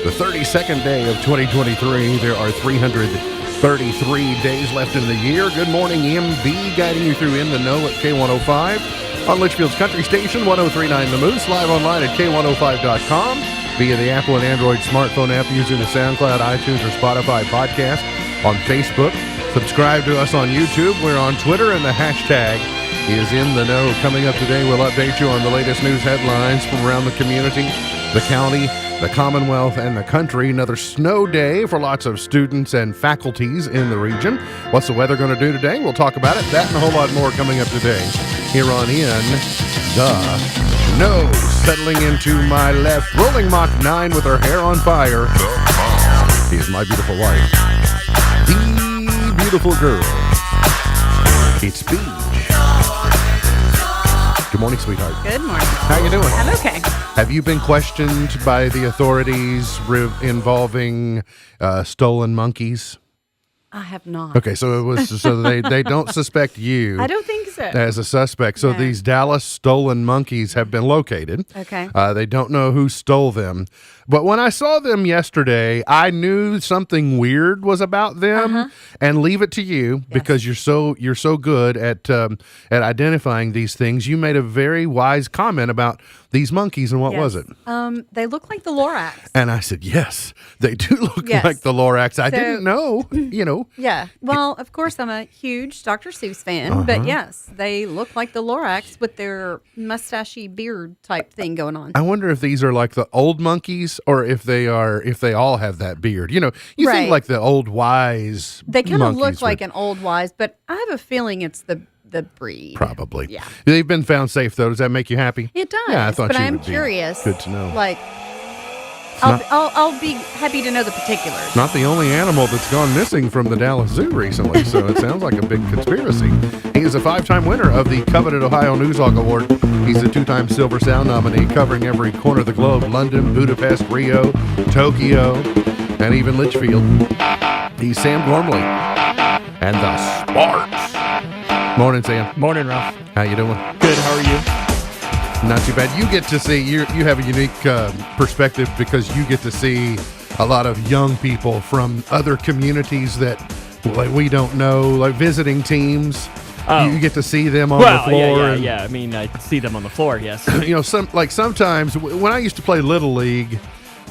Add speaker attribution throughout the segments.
Speaker 1: the 32nd day of 2023. There are 333 days left in the year. Good morning, MB, guiding you through In the Know at K105 on Litchfield's Country Station, 103.9 The Moose, live online at K105.com via the Apple and Android smartphone app using the SoundCloud, iTunes, or Spotify podcast, on Facebook. Subscribe to us on YouTube. We're on Twitter, and the hashtag is In the Know. Coming up today, we'll update you on the latest news headlines from around the community, the county, the Commonwealth, and the country. Another snow day for lots of students and faculties in the region. What's the weather going to do today? We'll talk about it. That and a whole lot more coming up today here on In the Know. Settling into my left, rolling Mach 9 with her hair on fire. Is my beautiful wife, the beautiful girl. It's Beach. Good morning, sweetheart.
Speaker 2: Good morning.
Speaker 1: How you doing?
Speaker 2: I'm okay.
Speaker 1: Have you been questioned by the authorities involving stolen monkeys?
Speaker 2: I have not.
Speaker 1: Okay, so it was so they don't suspect you.
Speaker 2: I don't think so.
Speaker 1: As a suspect. So
Speaker 2: No.
Speaker 1: these Dallas stolen monkeys have been located.
Speaker 2: Okay.
Speaker 1: They don't know who stole them. But when I saw them yesterday, I knew something weird was about them. And leave it to you, because you're so good at identifying these things. You made a very wise comment about these monkeys, and what was it?
Speaker 2: They look like the Lorax.
Speaker 1: And I said, yes, they do look
Speaker 2: Yes.
Speaker 1: like the Lorax. I
Speaker 2: So-
Speaker 1: didn't know,
Speaker 2: Yeah. Well, of course, I'm a huge Dr. Seuss fan, but yes, they look like the Lorax with their mustachy beard type thing going on.
Speaker 1: I wonder if these are like the old monkeys, or if they all have that beard. You think
Speaker 2: Right.
Speaker 1: like the old wise.
Speaker 2: They kind of
Speaker 1: monkeys
Speaker 2: look like
Speaker 1: would-
Speaker 2: an old wise, but I have a feeling it's the breed.
Speaker 1: Probably.
Speaker 2: Yeah.
Speaker 1: They've been found safe, though. Does that make you happy?
Speaker 2: It does.
Speaker 1: Yeah, I thought
Speaker 2: but
Speaker 1: you
Speaker 2: I'm
Speaker 1: would be.
Speaker 2: curious.
Speaker 1: Good to know.
Speaker 2: Like,
Speaker 1: not-
Speaker 2: I'll be happy to know the particulars.
Speaker 1: Not the only animal that's gone missing from the Dallas Zoo recently, so it sounds like a big conspiracy. He is a 5-time winner of the coveted Ohio Newshawk Award. He's a 2-time Silver Sound nominee, covering every corner of the globe: London, Budapest, Rio, Tokyo, and even Litchfield. He's Sam Gormley and the Sparks. Morning, Sam.
Speaker 3: Morning, Ralph.
Speaker 1: How you doing?
Speaker 3: Good. How are you?
Speaker 1: Not too bad. You get to see, you have a unique perspective, because you get to see a lot of young people from other communities that we don't know, like visiting teams.
Speaker 3: Oh.
Speaker 1: You get to see them on the floor.
Speaker 3: Yeah. I mean, I see them on the floor. Yes.
Speaker 1: Sometimes when I used to play Little League,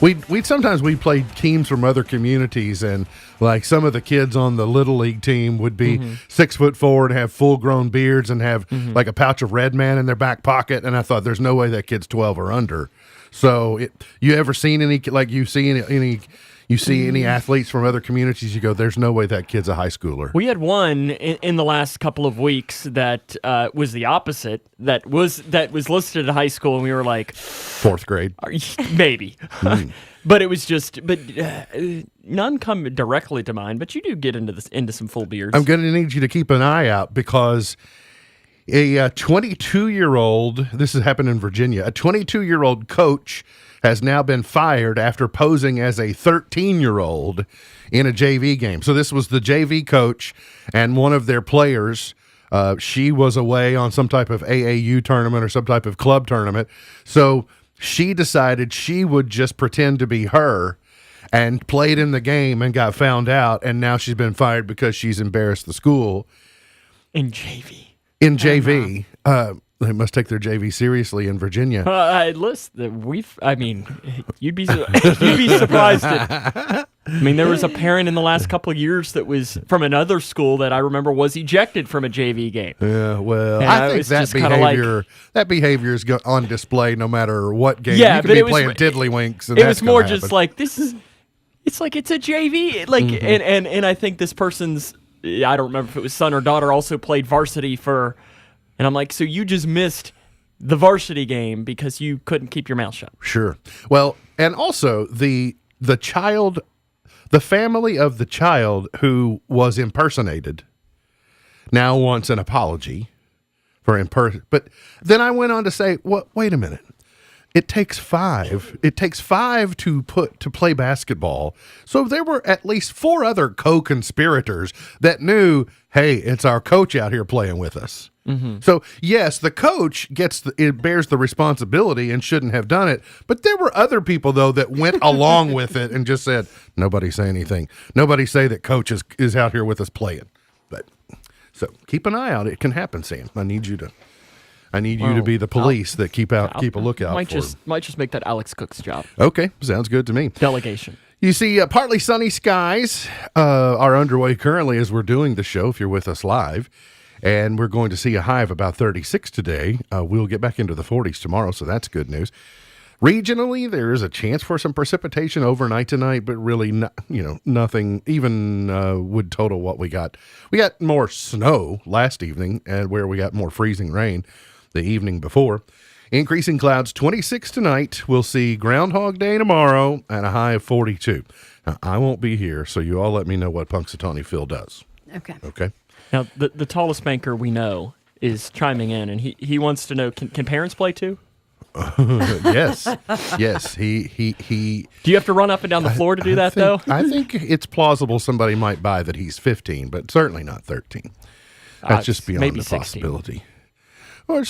Speaker 1: we'd play teams from other communities, and like some of the kids on the Little League team would be 6'4" and have full grown beards and have like a pouch of Red Man in their back pocket. And I thought, there's no way that kid's 12 or under. So you ever seen any, like you see any athletes from other communities, you go, there's no way that kid's a high schooler.
Speaker 3: We had one in the last couple of weeks that was the opposite. That was listed at high school, and we were like,
Speaker 1: 4th grade.
Speaker 3: maybe. But it was just, none come directly to mind. But you do get into some full beards.
Speaker 1: I'm going to need you to keep an eye out, because a 22-year-old, this has happened in Virginia, a 22-year-old coach has now been fired after posing as a 13-year-old in a JV game. So this was the JV coach and one of their players. She was away on some type of AAU tournament or some type of club tournament. So she decided she would just pretend to be her and played in the game and got found out. And now she's been fired because she's embarrassed the school.
Speaker 3: in JV.
Speaker 1: In JV. They must take their JV seriously in Virginia.
Speaker 3: You'd be surprised. I mean, there was a parent in the last couple of years that was from another school that I remember was ejected from a JV game.
Speaker 1: Yeah, well,
Speaker 3: And
Speaker 1: I
Speaker 3: I
Speaker 1: think
Speaker 3: was
Speaker 1: that
Speaker 3: just kinda
Speaker 1: behavior is on display no matter what game.
Speaker 3: Yeah,
Speaker 1: You could
Speaker 3: but
Speaker 1: be
Speaker 3: it was-
Speaker 1: playing tiddlywinks, and
Speaker 3: It
Speaker 1: that's
Speaker 3: was more
Speaker 1: gonna
Speaker 3: just
Speaker 1: happen.
Speaker 3: like, it's like it's a JV. Like, and I think this person's, I don't remember if it was son or daughter, also played varsity for, and I'm like, so you just missed the varsity game because you couldn't keep your mouth shut.
Speaker 1: Sure. Well, and also the child, the family of the child who was impersonated now wants an apology for But then I went on to say, "What? Wait a minute. It takes five. It takes five to play basketball. So there were at least 4 other co-conspirators that knew, hey, it's our coach out here playing with us. So yes, the coach it bears the responsibility and shouldn't have done it. But there were other people though that went along with it and just said, "Nobody say anything. Nobody say that coach is out here with us playing." But so keep an eye out. It can happen, Sam. I need you to be the police that keep a lookout
Speaker 3: Might
Speaker 1: for.
Speaker 3: might just make that Alex Cook's job.
Speaker 1: Okay, sounds good to me.
Speaker 3: Delegation.
Speaker 1: You see, partly sunny skies are underway currently as we're doing the show, if you're with us live. And we're going to see a high of about 36 today. We'll get back into the 40s tomorrow, so that's good news. Regionally, there is a chance for some precipitation overnight tonight, but really, nothing even would total what we got. We got more snow last evening, and where we got more freezing rain the evening before. Increasing clouds 26 tonight. We'll see Groundhog Day tomorrow and a high of 42. Now, I won't be here, so you all let me know what Punxsutawney Phil does. Okay.
Speaker 3: Now, the tallest banker we know is chiming in, and he wants to know, can parents play too?
Speaker 1: Yes. He.
Speaker 3: Do you have to run up and down the floor to do that, though?
Speaker 1: I think it's plausible somebody might buy that he's 15, but certainly not 13. That's just beyond
Speaker 3: maybe
Speaker 1: the
Speaker 3: 16.
Speaker 1: possibility. Or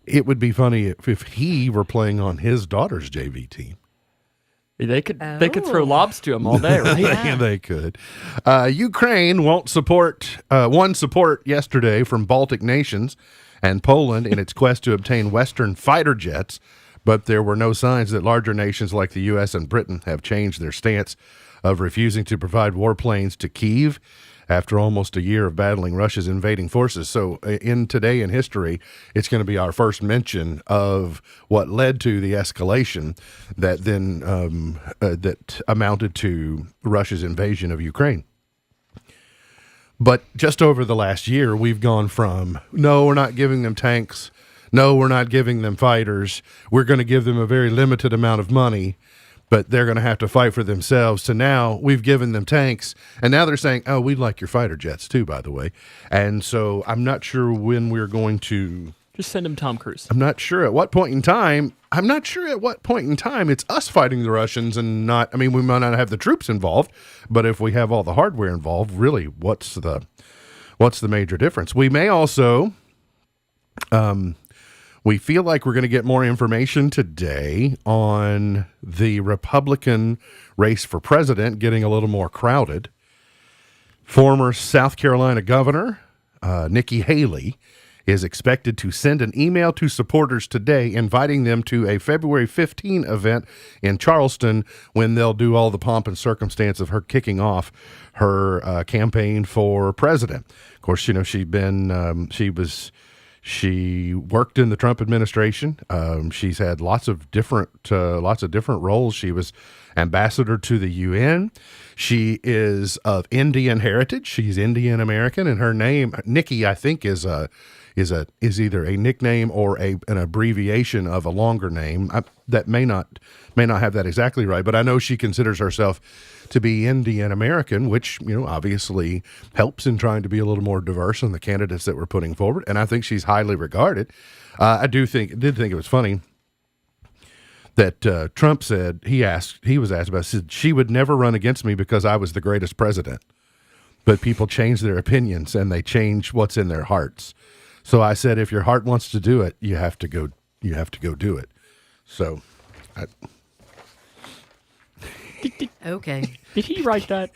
Speaker 1: it would be funny if he were playing on his daughter's JV team.
Speaker 3: They could throw lobs to him all day, right?
Speaker 1: They could. Ukraine won support yesterday from Baltic nations and Poland in its quest to obtain Western fighter jets, but there were no signs that larger nations like the U.S. and Britain have changed their stance of refusing to provide warplanes to Kyiv after almost a year of battling Russia's invading forces. So today in history, it's going to be our first mention of what led to the escalation that then that amounted to Russia's invasion of Ukraine. But just over the last year, we've gone from, no, we're not giving them tanks. No, we're not giving them fighters. We're going to give them a very limited amount of money, but they're going to have to fight for themselves. So now we've given them tanks, and now they're saying, oh, we'd like your fighter jets too, by the way. And so I'm not sure when we're going to...
Speaker 3: Just send them Tom Cruise.
Speaker 1: I'm not sure at what point in time it's us fighting the Russians and not... I mean, we might not have the troops involved, but if we have all the hardware involved, really, what's the major difference? We may also... we feel like we're going to get more information today on the Republican race for president getting a little more crowded. Former South Carolina Governor Nikki Haley is expected to send an email to supporters today inviting them to a February 15 event in Charleston when they'll do all the pomp and circumstance of her kicking off her campaign for president. Of course, she worked in the Trump administration. She's had lots of different roles. She was ambassador to the UN. She is of Indian heritage. She's Indian American, and her name, Nikki, I think, is either a nickname or an abbreviation of a longer name. That may not have that exactly right, but I know she considers herself to be Indian American, which, obviously helps in trying to be a little more diverse in the candidates that we're putting forward. And I think she's highly regarded. I did think it was funny that Trump said, he was asked about, said she would never run against me because I was the greatest president. But people change their opinions and they change what's in their hearts. So I said, if your heart wants to do it, you have to go do it. So
Speaker 2: Okay.
Speaker 3: Did he write that?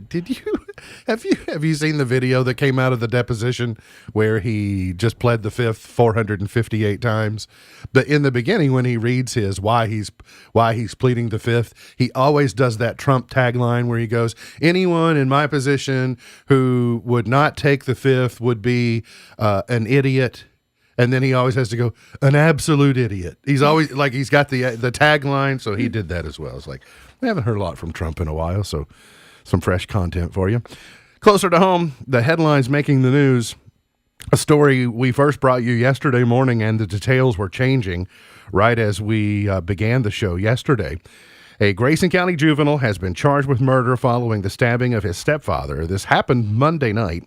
Speaker 1: Did you have you seen the video that came out of the deposition where he just pled the fifth 458 times? But in the beginning, when he reads why he's pleading the fifth, he always does that Trump tagline where he goes, anyone in my position who would not take the fifth would be an idiot. And then he always has to go, an absolute idiot. He's always like, he's got the tagline, so he did that as well. It's like, we haven't heard a lot from Trump in a while, so some fresh content for you. Closer to home, the headlines making the news. A story we first brought you yesterday morning, and the details were changing right as we began the show yesterday. A Grayson County juvenile has been charged with murder following the stabbing of his stepfather. This happened Monday night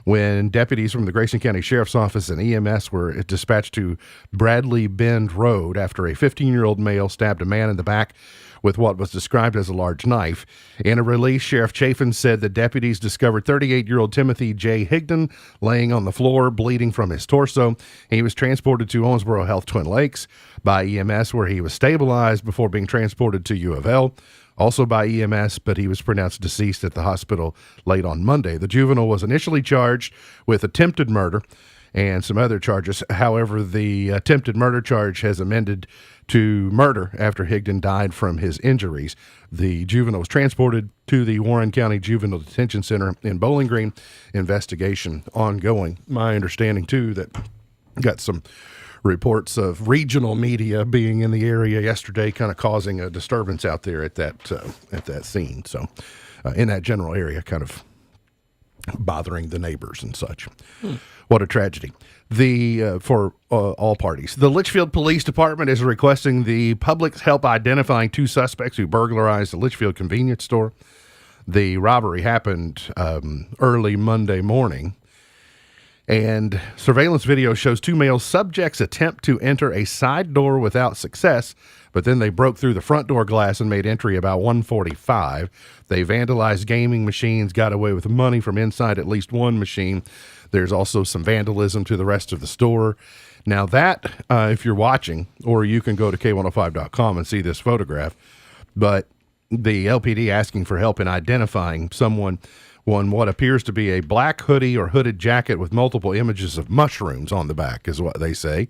Speaker 1: when deputies from the Grayson County Sheriff's Office and EMS were dispatched to Bradley Bend Road after a 15-year-old male stabbed a man in the back with what was described as a large knife. In a release, Sheriff Chafin said the deputies discovered 38-year-old Timothy J. Higdon laying on the floor, bleeding from his torso. He was transported to Owensboro Health Twin Lakes by EMS, where he was stabilized before being transported to U of L. Also by EMS, but he was pronounced deceased at the hospital late on Monday. The juvenile was initially charged with attempted murder and some other charges. However, the attempted murder charge has amended to murder after Higdon died from his injuries. The juvenile was transported to the Warren County Juvenile Detention Center in Bowling Green. Investigation ongoing. My understanding, too, that got some reports of regional media being in the area yesterday, kind of causing a disturbance out there at that scene. So, in that general area, kind of bothering the neighbors and such. What a tragedy. For all parties. The Litchfield Police Department is requesting the public's help identifying two suspects who burglarized the Litchfield convenience store. The robbery happened early Monday morning. And surveillance video shows two male subjects attempt to enter a side door without success, but then they broke through the front door glass and made entry about 1:45. They vandalized gaming machines, got away with money from inside at least one machine. There's also some vandalism to the rest of the store. Now that, if you're watching, or you can go to K105.com and see this photograph, but the LPD asking for help in identifying someone won what appears to be a black hoodie or hooded jacket with multiple images of mushrooms on the back, is what they say.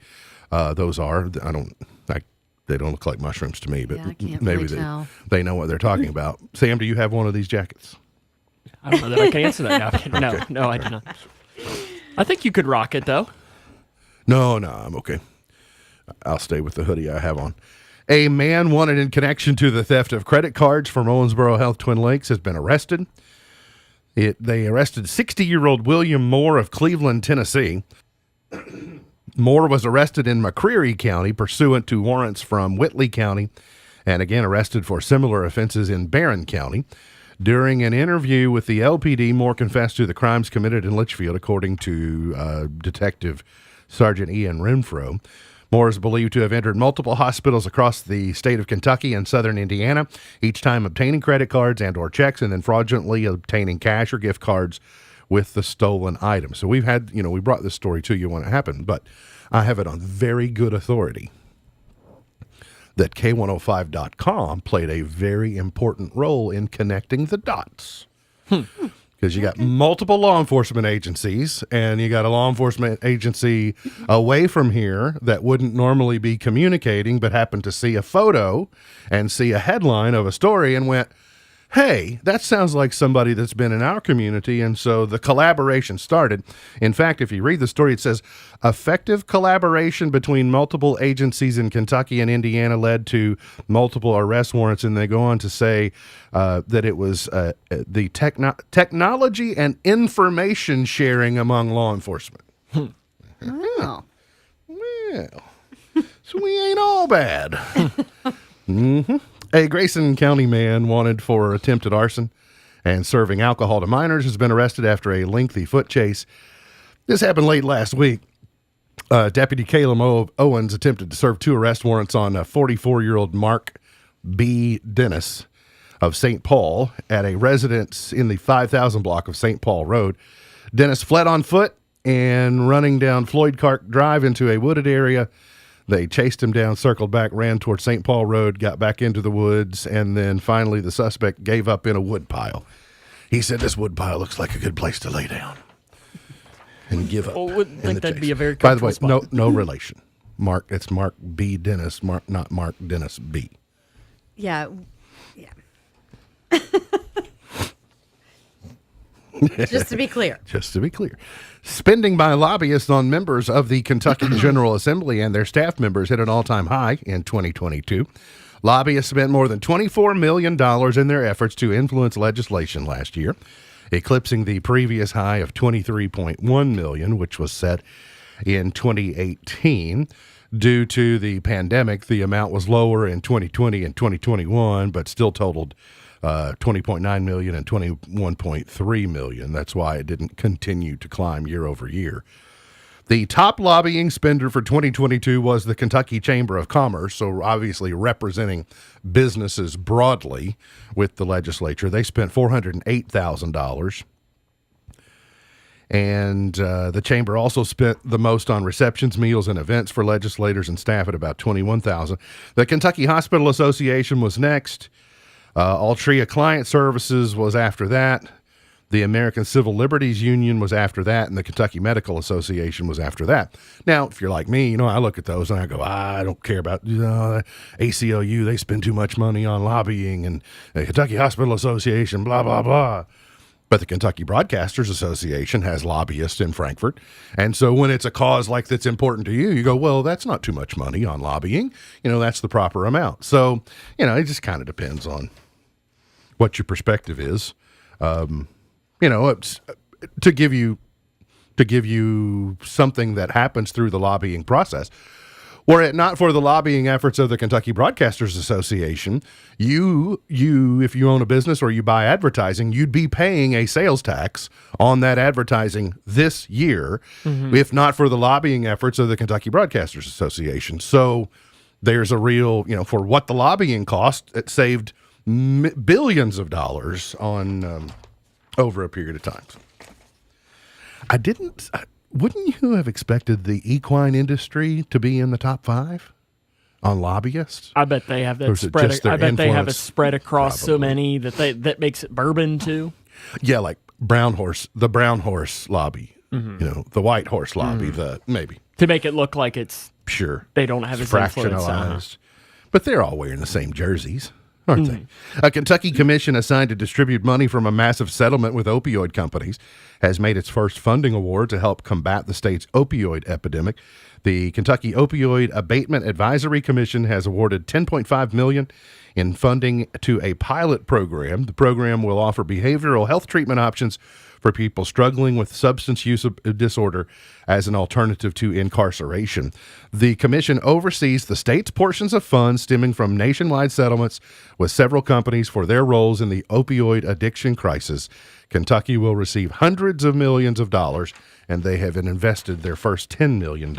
Speaker 1: Those are, they don't look like mushrooms to me, but
Speaker 2: Yeah, I can't
Speaker 1: maybe
Speaker 2: really tell.
Speaker 1: they know what they're talking about. Sam, do you have one of these jackets?
Speaker 3: I don't know that I can answer that now. No, I do not. I think you could rock it, though.
Speaker 1: No, I'm okay. I'll stay with the hoodie I have on. A man wanted in connection to the theft of credit cards from Owensboro Health Twin Lakes has been arrested. They arrested 60-year-old William Moore of Cleveland, Tennessee. Moore was arrested in McCreary County pursuant to warrants from Whitley County, and again arrested for similar offenses in Barron County. During an interview with the LPD, Moore confessed to the crimes committed in Litchfield, according to Detective Sergeant Ian Renfro. Moore is believed to have entered multiple hospitals across the state of Kentucky and southern Indiana, each time obtaining credit cards and or checks and then fraudulently obtaining cash or gift cards with the stolen items. So we've had, we brought this story to you when it happened, but I have it on very good authority that K105.com played a very important role in connecting the dots. Because you got multiple law enforcement agencies, and you got a law enforcement agency away from here that wouldn't normally be communicating, but happened to see a photo and see a headline of a story and went, hey, that sounds like somebody that's been in our community. And so the collaboration started. In fact, if you read the story, it says effective collaboration between multiple agencies in Kentucky and Indiana led to multiple arrest warrants. And they go on to say that it was the technology and information sharing among law enforcement.
Speaker 2: Wow.
Speaker 1: Well, so we ain't all bad. Mm-hmm. A Grayson County man wanted for attempted arson and serving alcohol to minors has been arrested after a lengthy foot chase. This happened late last week. Deputy Caleb Owens attempted to serve 2 arrest warrants on 44-year-old Mark B. Dennis of St. Paul at a residence in the 5000 block of St. Paul Road. Dennis fled on foot and running down Floyd Clark Drive into a wooded area. They chased him down, circled back, ran toward St. Paul Road, got back into the woods, and then finally the suspect gave up in a wood pile. He said, this wood pile looks like a good place to lay down and give up.
Speaker 3: Well, wouldn't think that'd
Speaker 1: chase.
Speaker 3: be a very
Speaker 1: By the way,
Speaker 3: comfortable spot.
Speaker 1: no relation. Mark, it's Mark B. Dennis, not Mark Dennis B.
Speaker 2: Yeah. Just to be clear.
Speaker 1: Just to be clear. Spending by lobbyists on members of the Kentucky General Assembly and their staff members hit an all-time high in 2022. Lobbyists spent more than $24 million in their efforts to influence legislation last year, eclipsing the previous high of $23.1 million, which was set in 2018. Due to the pandemic, the amount was lower in 2020 and 2021, but still totaled 20.9 million and 21.3 million. That's why it didn't continue to climb year over year. The top lobbying spender for 2022 was the Kentucky Chamber of Commerce, so obviously representing businesses broadly with the legislature. They spent $408,000. And the chamber also spent the most on receptions, meals, and events for legislators and staff at about $21,000. The Kentucky Hospital Association was next. Altria Client Services was after that. The American Civil Liberties Union was after that, and the Kentucky Medical Association was after that. Now, if you're like me, I look at those and I go, I don't care about ACLU. They spend too much money on lobbying, and the Kentucky Hospital Association, blah, blah, blah. But the Kentucky Broadcasters Association has lobbyists in Frankfort. And so when it's a cause like that's important to you, you go, well, that's not too much money on lobbying. That's the proper amount. So, it just kind of depends on what your perspective is. It's to give you something that happens through the lobbying process. Were it not for the lobbying efforts of the Kentucky Broadcasters Association, if you own a business or you buy advertising, you'd be paying a sales tax on that advertising this year, if not for the lobbying efforts of the Kentucky Broadcasters Association. So there's a real, for what the lobbying cost, it saved billions of dollars on over a period of time. Wouldn't you have expected the equine industry to be in the top 5 on lobbyists?
Speaker 3: I bet they have that spread. I bet they have a spread across so many that makes it bourbon too.
Speaker 1: Yeah, like the brown horse lobby, the white horse lobby, maybe.
Speaker 3: To make it look like it's
Speaker 1: sure
Speaker 3: they don't have as
Speaker 1: fractionalized. But they're all wearing the same jerseys, aren't they? A Kentucky commission assigned to distribute money from a massive settlement with opioid companies has made its first funding award to help combat the state's opioid epidemic. The Kentucky Opioid Abatement Advisory Commission has awarded $10.5 million in funding to a pilot program. The program will offer behavioral health treatment options for people struggling with substance use disorder as an alternative to incarceration. The commission oversees the state's portions of funds stemming from nationwide settlements with several companies for their roles in the opioid addiction crisis. Kentucky will receive hundreds of millions of dollars, and they have invested their first $10 million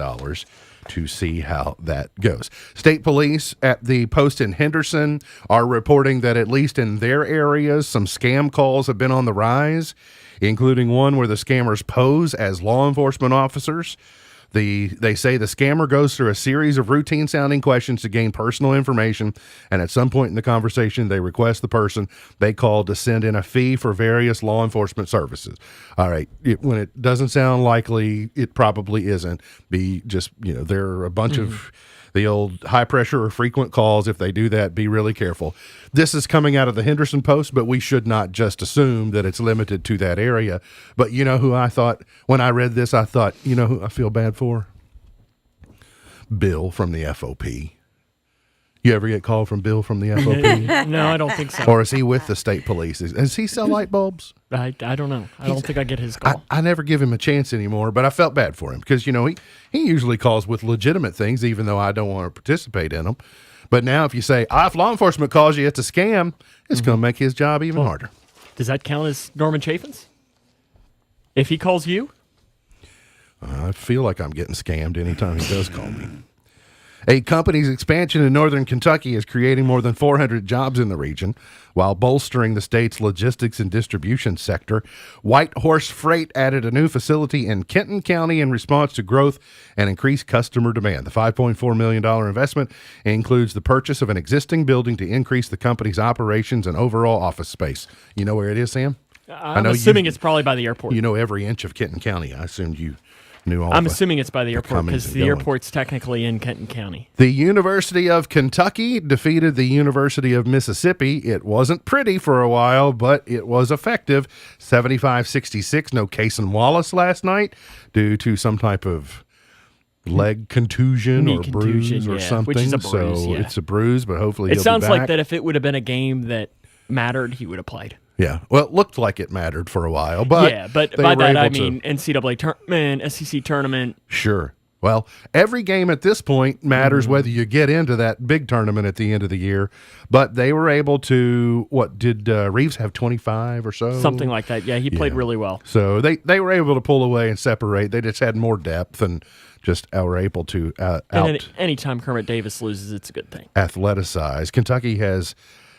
Speaker 1: to see how that goes. State police at the post in Henderson are reporting that at least in their areas, some scam calls have been on the rise, including one where the scammers pose as law enforcement officers. They say the scammer goes through a series of routine-sounding questions to gain personal information, and at some point in the conversation, they request the person they call to send in a fee for various law enforcement services. All right, when it doesn't sound likely, it probably isn't. There are a bunch of the old high-pressure or frequent calls. If they do that, be really careful. This is coming out of the Henderson Post, but we should not just assume that it's limited to that area. But you know who I thought, when I read this, I thought, you know who I feel bad for? Bill from the FOP. You ever get called from Bill from the FOP?
Speaker 3: No, I don't think so.
Speaker 1: Or is he with the state police? Does he sell light bulbs?
Speaker 3: I don't know. I don't think I get his call.
Speaker 1: I never give him a chance anymore, but I felt bad for him because, he usually calls with legitimate things, even though I don't want to participate in them. But now if you say, if law enforcement calls you, it's a scam, it's going to make his job even harder.
Speaker 3: Does that count as Norman Chaffins? If he calls you?
Speaker 1: I feel like I'm getting scammed anytime he does call me. A company's expansion in northern Kentucky is creating more than 400 jobs in the region while bolstering the state's logistics and distribution sector. White Horse Freight added a new facility in Kenton County in response to growth and increased customer demand. The $5.4 million investment includes the purchase of an existing building to increase the company's operations and overall office space. You know where it is, Sam?
Speaker 3: I'm assuming it's probably by the airport.
Speaker 1: You know every inch of Kenton County. I assumed you knew all.
Speaker 3: I'm assuming it's by the airport because the airport's technically in Kenton County.
Speaker 1: The University of Kentucky defeated the University of Mississippi. It wasn't pretty for a while, but it was effective. 75-66. No Cason Wallace last night due to some type of leg contusion or bruise or something.
Speaker 3: Which is a bruise,
Speaker 1: it's a bruise, but hopefully he'll be back.
Speaker 3: It sounds like that if it would have been a game that mattered, he would have played.
Speaker 1: Yeah, well, it looked like it mattered for a while, but
Speaker 3: but by that I mean NCAA tournament, SEC tournament.
Speaker 1: Sure. Well, every game at this point matters whether you get into that big tournament at the end of the year. But they were able to, what, did Reeves have 25 or so?
Speaker 3: Something like that. Yeah, he played really well.
Speaker 1: So they were able to pull away and separate. They just had more depth and just were able to
Speaker 3: Anytime Kermit Davis loses, it's a good thing.
Speaker 1: Athleticize.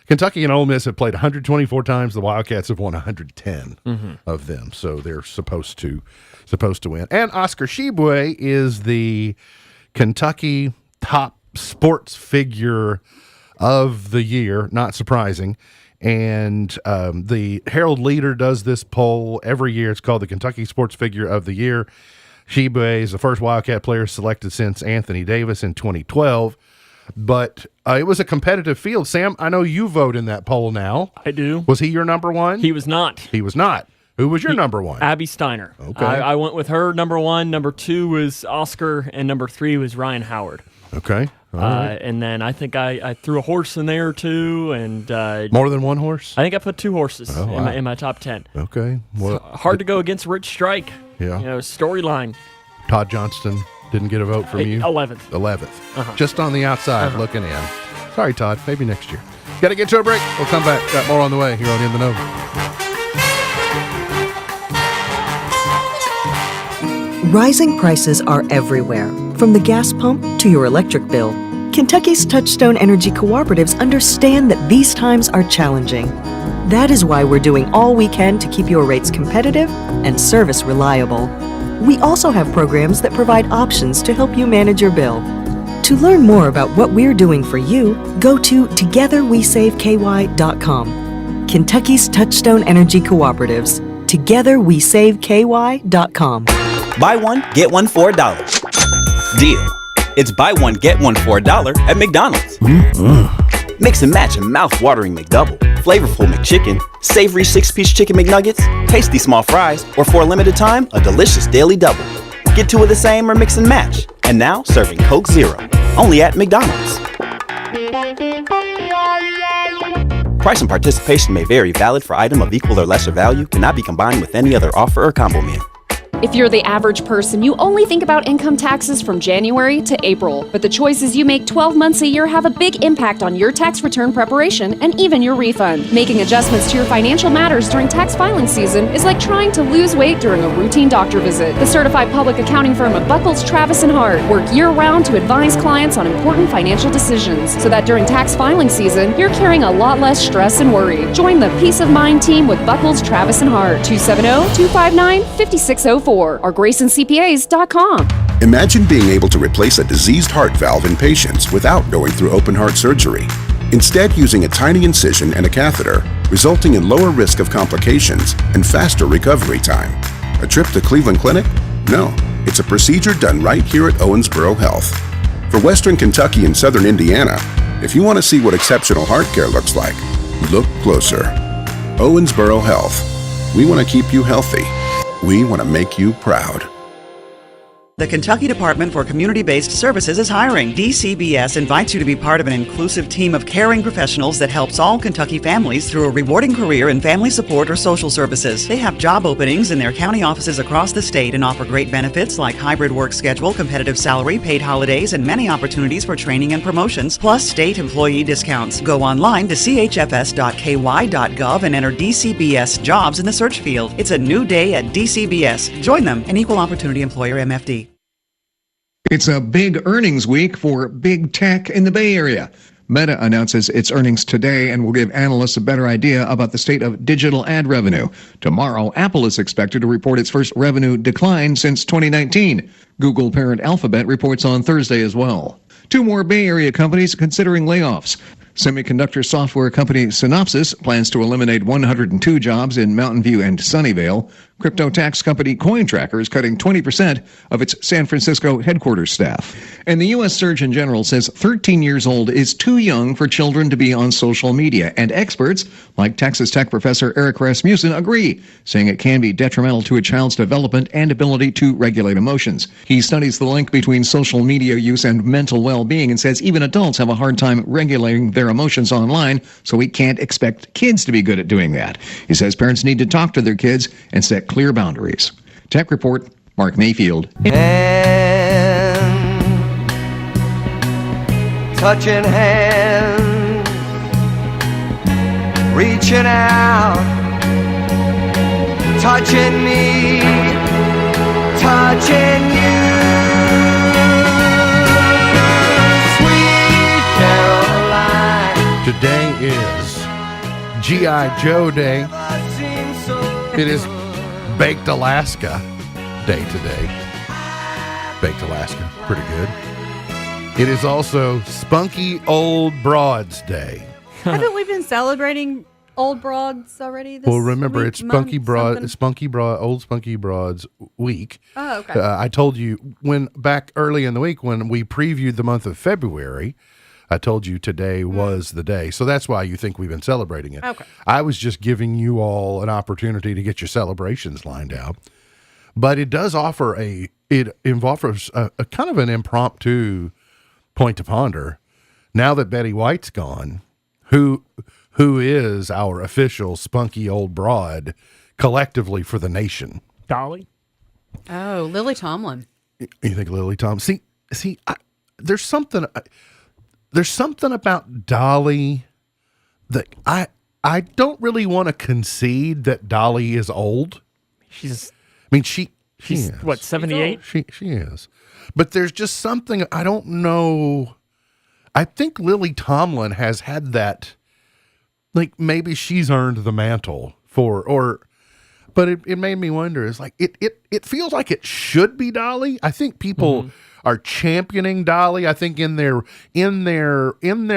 Speaker 1: Kentucky and Ole Miss have played 124 times. The Wildcats have won 110 of them, so they're supposed to win. And Oscar Tshiebwe is the Kentucky top sports figure of the year. Not surprising. And the Herald Leader does this poll every year. It's called the Kentucky Sports Figure of the Year. Tshiebwe is the first Wildcat player selected since Anthony Davis in 2012. But it was a competitive field. Sam, I know you vote in that poll now.
Speaker 3: I do.
Speaker 1: Was he your number one?
Speaker 3: He was not.
Speaker 1: He was not. Who was your number one?
Speaker 3: Abby Steiner.
Speaker 1: Okay.
Speaker 3: I went with her, number one. Number two was Oscar, and number three was Ryan Howard.
Speaker 1: Okay. All right.
Speaker 3: And then I think I threw a horse in there, too. And
Speaker 1: more than one horse?
Speaker 3: I think I put two horses
Speaker 1: wow.
Speaker 3: in my top 10.
Speaker 1: Okay. Well,
Speaker 3: hard to go against Rich Strike.
Speaker 1: Yeah.
Speaker 3: Storyline.
Speaker 1: Todd Johnston didn't get a vote from you?
Speaker 3: 11th.
Speaker 1: 11th. Just on the outside looking in. Sorry, Todd. Maybe next year. Got to get to a break. We'll come back. Got more on the way here on In the Know.
Speaker 4: Rising prices are everywhere, from the gas pump to your electric bill. Kentucky's Touchstone Energy Cooperatives understand that these times are challenging. That is why we're doing all we can to keep your rates competitive and service reliable. We also have programs that provide options to help you manage your bill. To learn more about what we're doing for you, go to togetherwesaveky.com. Kentucky's Touchstone Energy Cooperatives. togetherwesaveky.com.
Speaker 5: Buy one, get one for $1. Deal. It's buy one, get one for $1 at McDonald's. Mix and match a mouth-watering McDouble, flavorful McChicken, savory 6-piece chicken McNuggets, tasty small fries, or for a limited time, a delicious daily double. Get two of the same or mix and match. And now, serving Coke Zero. Only at McDonald's. Price and participation may vary. Valid for item of equal or lesser value. Cannot be combined with any other offer or combo meal.
Speaker 6: If you're the average person, you only think about income taxes from January to April. But the choices you make 12 months a year have a big impact on your tax return preparation and even your refund. Making adjustments to your financial matters during tax filing season is like trying to lose weight during a routine doctor visit. The certified public accounting firm of Buckles, Travis & Hart work year-round to advise clients on important financial decisions so that during tax filing season, you're carrying a lot less stress and worry. Join the Peace of Mind team with Buckles, Travis & Hart, 270-259-5604. Or GraysonCPAs.com.
Speaker 7: Imagine being able to replace a diseased heart valve in patients without going through open heart surgery. Instead, using a tiny incision and a catheter, resulting in lower risk of complications and faster recovery time. A trip to Cleveland Clinic? No, it's a procedure done right here at Owensboro Health. For Western Kentucky and Southern Indiana, if you want to see what exceptional heart care looks like, look closer. Owensboro Health. We want to keep you healthy. We want to make you proud.
Speaker 8: The Kentucky Department for Community-Based Services is hiring. DCBS invites you to be part of an inclusive team of caring professionals that helps all Kentucky families through a rewarding career in family support or social services. They have job openings in their county offices across the state and offer great benefits like hybrid work schedule, competitive salary, paid holidays, and many opportunities for training and promotions, plus state employee discounts. Go online to chfs.ky.gov and enter DCBS jobs in the search field. It's a new day at DCBS. Join them, an equal opportunity employer MFD.
Speaker 9: It's a big earnings week for big tech in the Bay Area. Meta announces its earnings today and will give analysts a better idea about the state of digital ad revenue. Tomorrow, Apple is expected to report its first revenue decline since 2019. Google parent Alphabet reports on Thursday as well. Two more Bay Area companies considering layoffs. Semiconductor software company Synopsys plans to eliminate 102 jobs in Mountain View and Sunnyvale. Crypto tax company CoinTracker is cutting 20% of its San Francisco headquarters staff. And the U.S. Surgeon General says 13 years old is too young for children to be on social media. And experts, like Texas Tech professor Eric Rasmussen, agree, saying it can be detrimental to a child's development and ability to regulate emotions. He studies the link between social media use and mental well-being and says even adults have a hard time regulating their emotions online, so we can't expect kids to be good at doing that. He says parents need to talk to their kids and set clear boundaries. Tech Report, Mark Mayfield.
Speaker 10: And touching hands, reaching out, touching me, touching you. Sweet Caroline.
Speaker 1: Today is G.I. Joe Day. It is Baked Alaska Day today. Baked Alaska, pretty good. It is also Spunky Old Broads Day.
Speaker 2: Haven't we been celebrating old broads already this
Speaker 1: Well, remember,
Speaker 2: week,
Speaker 1: it's Spunky
Speaker 2: something?
Speaker 1: Old Spunky Broads week.
Speaker 2: Oh, okay.
Speaker 1: I told you back early in the week when we previewed the month of February, I told you today was the day. So that's why you think we've been celebrating it.
Speaker 2: Okay.
Speaker 1: I was just giving you all an opportunity to get your celebrations lined out. But it does offer a kind of an impromptu point to ponder. Now that Betty White's gone, who is our official spunky old broad collectively for the nation?
Speaker 3: Dolly?
Speaker 2: Oh, Lily Tomlin.
Speaker 1: You think Lily Tom? See, there's something about Dolly that I don't really want to concede that Dolly is old.
Speaker 3: She's
Speaker 1: She's
Speaker 3: is. What, 78?
Speaker 1: She is. But there's just something, I don't know. I think Lily Tomlin has had that, like maybe she's earned the mantle but it made me wonder, is like, it feels like it should be Dolly. I think people are championing Dolly. I think in their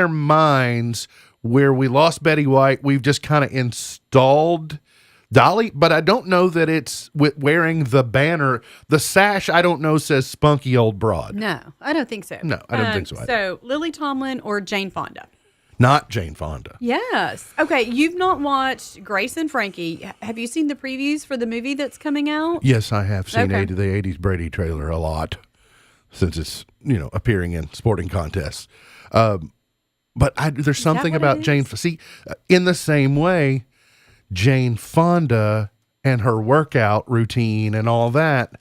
Speaker 1: minds where we lost Betty White, we've just kind of installed Dolly, but I don't know that it's wearing the banner. The sash, I don't know, says Spunky Old Broad.
Speaker 2: No, I don't think so.
Speaker 1: No, I don't think so either.
Speaker 2: So Lily Tomlin or Jane Fonda?
Speaker 1: Not Jane Fonda.
Speaker 2: Yes. Okay, you've not watched Grace and Frankie. Have you seen the previews for the movie that's coming out?
Speaker 1: Yes, I have seen
Speaker 2: Okay.
Speaker 1: the 80s Brady trailer a lot since it's, appearing in sporting contests. But there's something
Speaker 2: what
Speaker 1: about
Speaker 2: it
Speaker 1: Jane. See, in the same way, Jane Fonda and her workout routine and all that,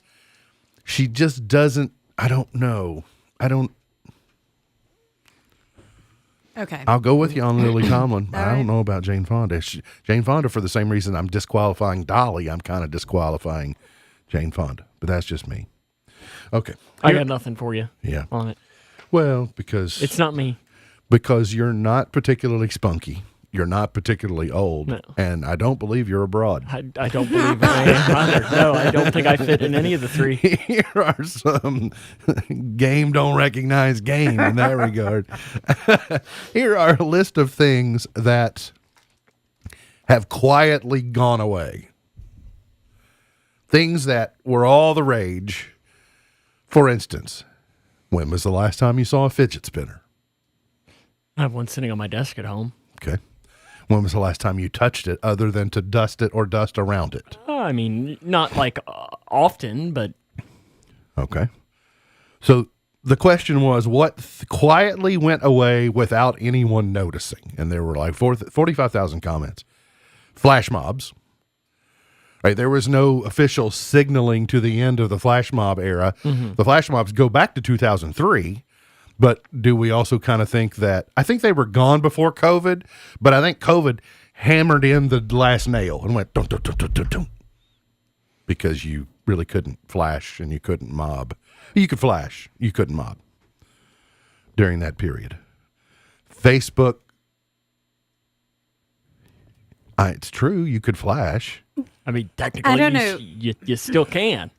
Speaker 1: she just doesn't, I don't know.
Speaker 2: Okay.
Speaker 1: I'll go with you on Lily Tomlin.
Speaker 2: All
Speaker 1: I
Speaker 2: right.
Speaker 1: don't know about Jane Fonda. Jane Fonda, for the same reason I'm disqualifying Dolly, I'm kind of disqualifying Jane Fonda. But that's just me. Okay.
Speaker 3: I got nothing for you
Speaker 1: Yeah.
Speaker 3: on it.
Speaker 1: Well, because
Speaker 3: It's not me.
Speaker 1: because you're not particularly spunky. You're not particularly old.
Speaker 3: No.
Speaker 1: And I don't believe you're a broad.
Speaker 3: I don't believe I am either. No, I don't think I fit in any of the three.
Speaker 1: Here are some game don't recognize game in that regard. Here are a list of things that have quietly gone away. Things that were all the rage. For instance, when was the last time you saw a fidget spinner?
Speaker 3: I have one sitting on my desk at home.
Speaker 1: Okay. When was the last time you touched it other than to dust it or dust around it?
Speaker 3: I mean, not like often, but
Speaker 1: Okay. So the question was, what quietly went away without anyone noticing? And there were like 45,000 comments. Flash mobs. Right, there was no official signaling to the end of the flash mob era. The flash mobs go back to 2003. But do we also kind of think that, I think they were gone before COVID, but I think COVID hammered in the last nail and went dum, dum, dum, dum, dum, dum, because you really couldn't flash and you couldn't mob. You could flash, you couldn't mob during that period. Facebook, it's true, you could flash.
Speaker 3: I mean, technically,
Speaker 2: I don't know.
Speaker 3: You still can.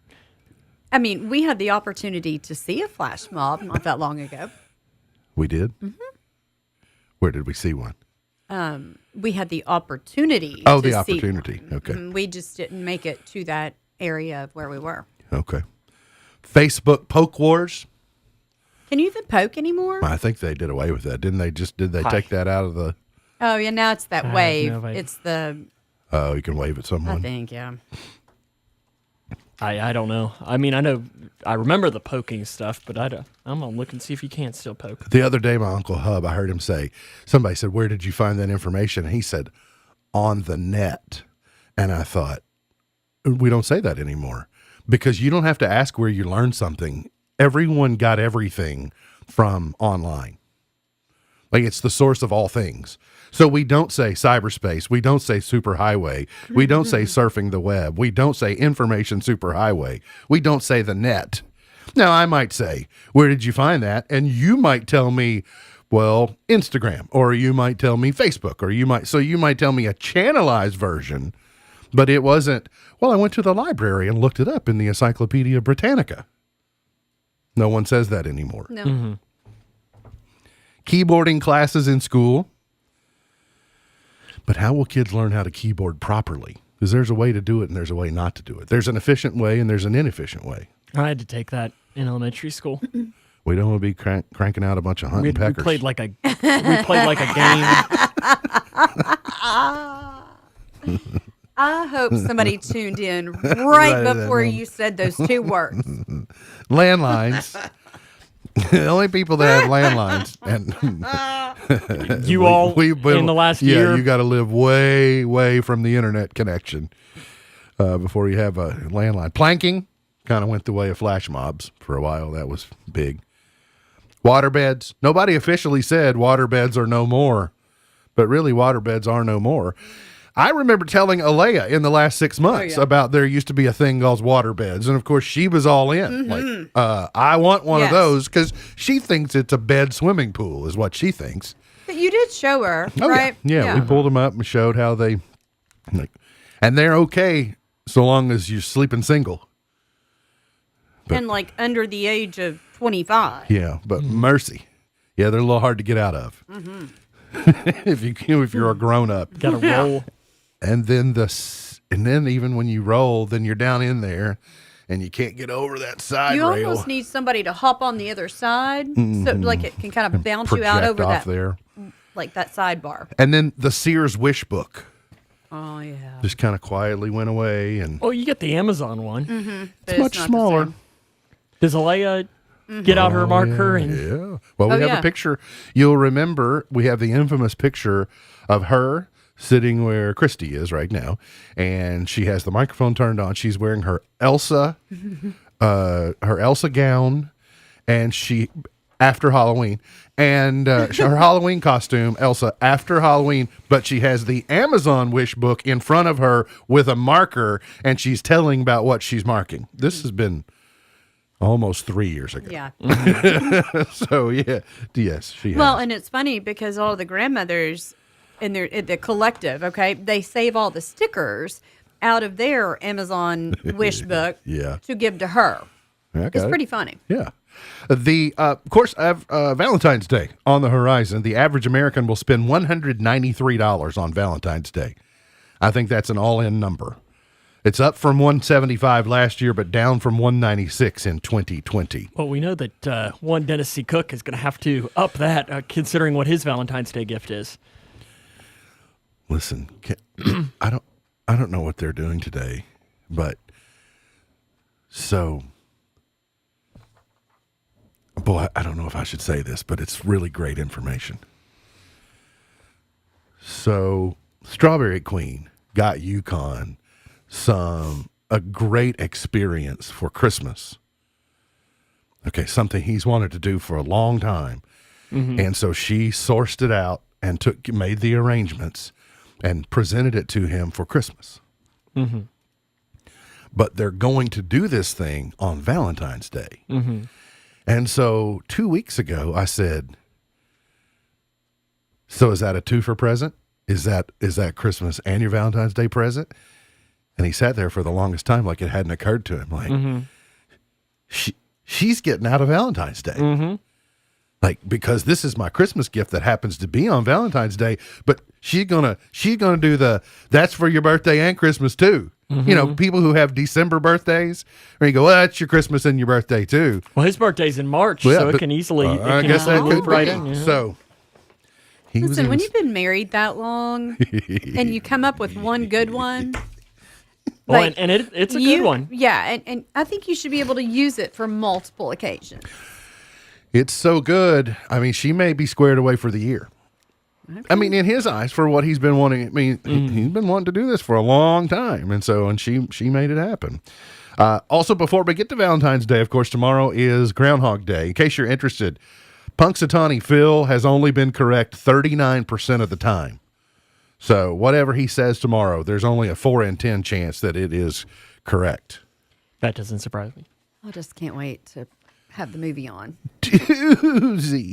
Speaker 2: I mean, we had the opportunity to see a flash mob not that long ago.
Speaker 1: We did? Mm-hmm. Where did we see one?
Speaker 2: We had the opportunity
Speaker 1: Oh,
Speaker 2: to
Speaker 1: the
Speaker 2: see
Speaker 1: opportunity.
Speaker 2: one.
Speaker 1: Okay.
Speaker 2: We just didn't make it to that area of where we were.
Speaker 1: Okay. Facebook poke wars.
Speaker 2: Can you even poke anymore?
Speaker 1: I think they did away with that, didn't they? Did they take that out of the?
Speaker 2: Oh, yeah, now it's that
Speaker 3: I have
Speaker 2: wave.
Speaker 3: no idea.
Speaker 2: It's the,
Speaker 1: Oh, you can wave at
Speaker 2: I
Speaker 1: someone.
Speaker 2: think, yeah.
Speaker 3: I don't know. I mean, I remember the poking stuff, but I'm gonna look and see if you can still poke.
Speaker 1: The other day, my Uncle Hub, I heard him say, somebody said, "Where did you find that information?" And he said, "On the net." And I thought, we don't say that anymore because you don't have to ask where you learned something. Everyone got everything from online. Like it's the source of all things. So we don't say cyberspace. We don't say superhighway. We don't say surfing the web. We don't say information superhighway. We don't say the net. Now, I might say, where did you find that? And you might tell me, well, Instagram, or you might tell me Facebook, or you might tell me a channelized version, but it wasn't, well, I went to the library and looked it up in the Encyclopedia Britannica. No one says that anymore.
Speaker 2: No.
Speaker 1: Keyboarding classes in school. But how will kids learn how to keyboard properly? Because there's a way to do it and there's a way not to do it. There's an efficient way and there's an inefficient way.
Speaker 3: I had to take that in elementary school.
Speaker 1: We don't want to be cranking out a bunch of hunting peckers.
Speaker 3: We played like a game.
Speaker 2: I hope somebody tuned in right before you said those two words.
Speaker 1: Landlines. The only people that have landlines, and
Speaker 3: you all in the last year.
Speaker 1: Yeah, you got to live way, way from the internet connection before you have a landline. Planking kind of went the way of flash mobs for a while. That was big. Waterbeds. Nobody officially said waterbeds are no more, but really waterbeds are no more. I remember telling Alea in the last 6 months about there used to be a thing called waterbeds, and of course she was all in. Like, I want one of those because she thinks it's a bed swimming pool, is what she thinks.
Speaker 2: But you did show her, right?
Speaker 1: Yeah, we pulled them up and showed how they, and they're okay so long as you're sleeping single.
Speaker 2: And like under the age of 25.
Speaker 1: Yeah, but mercy, they're a little hard to get out of. if you're a grown up,
Speaker 3: got to roll.
Speaker 1: And then even when you roll, then you're down in there, and you can't get over that side
Speaker 2: You
Speaker 1: rail.
Speaker 2: almost need somebody to hop on the other side, so like it can kind of bounce you out over that,
Speaker 1: there.
Speaker 2: like that sidebar.
Speaker 1: And then the Sears Wish book
Speaker 2: Oh yeah,
Speaker 1: just kind of quietly went away, and
Speaker 3: Oh, you get the Amazon one.
Speaker 1: it's much smaller.
Speaker 3: Does Alea get out her marker?
Speaker 1: Yeah. Well, we have a picture. You'll remember we have the infamous picture of her sitting where Christy is right now, and she has the microphone turned on. She's wearing her Elsa gown, and she after Halloween, and her Halloween costume, Elsa after Halloween. But she has the Amazon Wish book in front of her with a marker, and she's telling about what she's marking. This has been almost 3 years ago.
Speaker 2: Yeah.
Speaker 1: So yes, she
Speaker 2: Well,
Speaker 1: has.
Speaker 2: and it's funny because all of the grandmothers in the collective, okay, they save all the stickers out of their Amazon Wish book to give to her. It's pretty funny.
Speaker 1: Yeah. Of course, Valentine's Day on the horizon. The average American will spend $193 on Valentine's Day. I think that's an all-in number. It's up from $175 last year, but down from $196 in 2020.
Speaker 3: Well, we know that one Dennis C. Cook is going to have to up that, considering what his Valentine's Day gift is.
Speaker 1: Listen, I don't know what they're doing today, but so, boy, I don't know if I should say this, but it's really great information. So, Strawberry Queen got UConn a great experience for Christmas. Okay, something he's wanted to do for a long time. And so she sourced it out and made the arrangements and presented it to him for Christmas. But they're going to do this thing on Valentine's Day. And so 2 weeks ago, I said, so is that a two for present? Is that Christmas and your Valentine's Day present? And he sat there for the longest time like it hadn't occurred to him. Like, she's getting out of Valentine's Day. Like, because this is my Christmas gift that happens to be on Valentine's Day, but she's gonna do that's for your birthday and Christmas too. You know, people who have December birthdays, or you go, well, that's your Christmas and your birthday too.
Speaker 3: Well, his birthday's in March,
Speaker 1: Well,
Speaker 3: so it
Speaker 1: but,
Speaker 3: can easily.
Speaker 1: I guess that could
Speaker 3: right
Speaker 1: be.
Speaker 3: in. Yeah.
Speaker 1: So,
Speaker 2: Listen, when you've been married that long and you come up with one good one.
Speaker 3: Well,
Speaker 2: like,
Speaker 3: and it's a good one.
Speaker 2: Yeah, and I think you should be able to use it for multiple occasions.
Speaker 1: It's so good. I mean, she may be squared away for the year. Okay. I mean, in his eyes, for what he's been wanting. I mean, he's been wanting to do this for a long time, and she made it happen. Also, before we get to Valentine's Day, of course, tomorrow is Groundhog Day. In case you're interested, Punxsutawney Phil has only been correct 39% of the time. So whatever he says tomorrow, there's only a 4 in 10 chance that it is correct.
Speaker 3: That doesn't surprise me.
Speaker 2: I just can't wait to have the movie on.
Speaker 1: Doozy.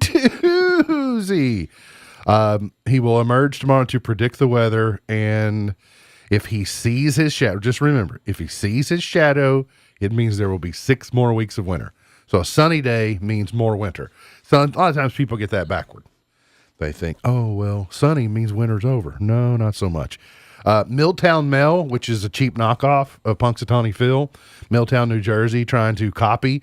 Speaker 1: Doozy. He will emerge tomorrow to predict the weather, and if he sees his shadow, just remember, if he sees his shadow, it means there will be 6 more weeks of winter. So a sunny day means more winter. So a lot of times people get that backward. They think, oh, well, sunny means winter's over. No, not so much. Milltown Mel, which is a cheap knockoff of Punxsutawney Phil, Milltown, New Jersey, trying to copy.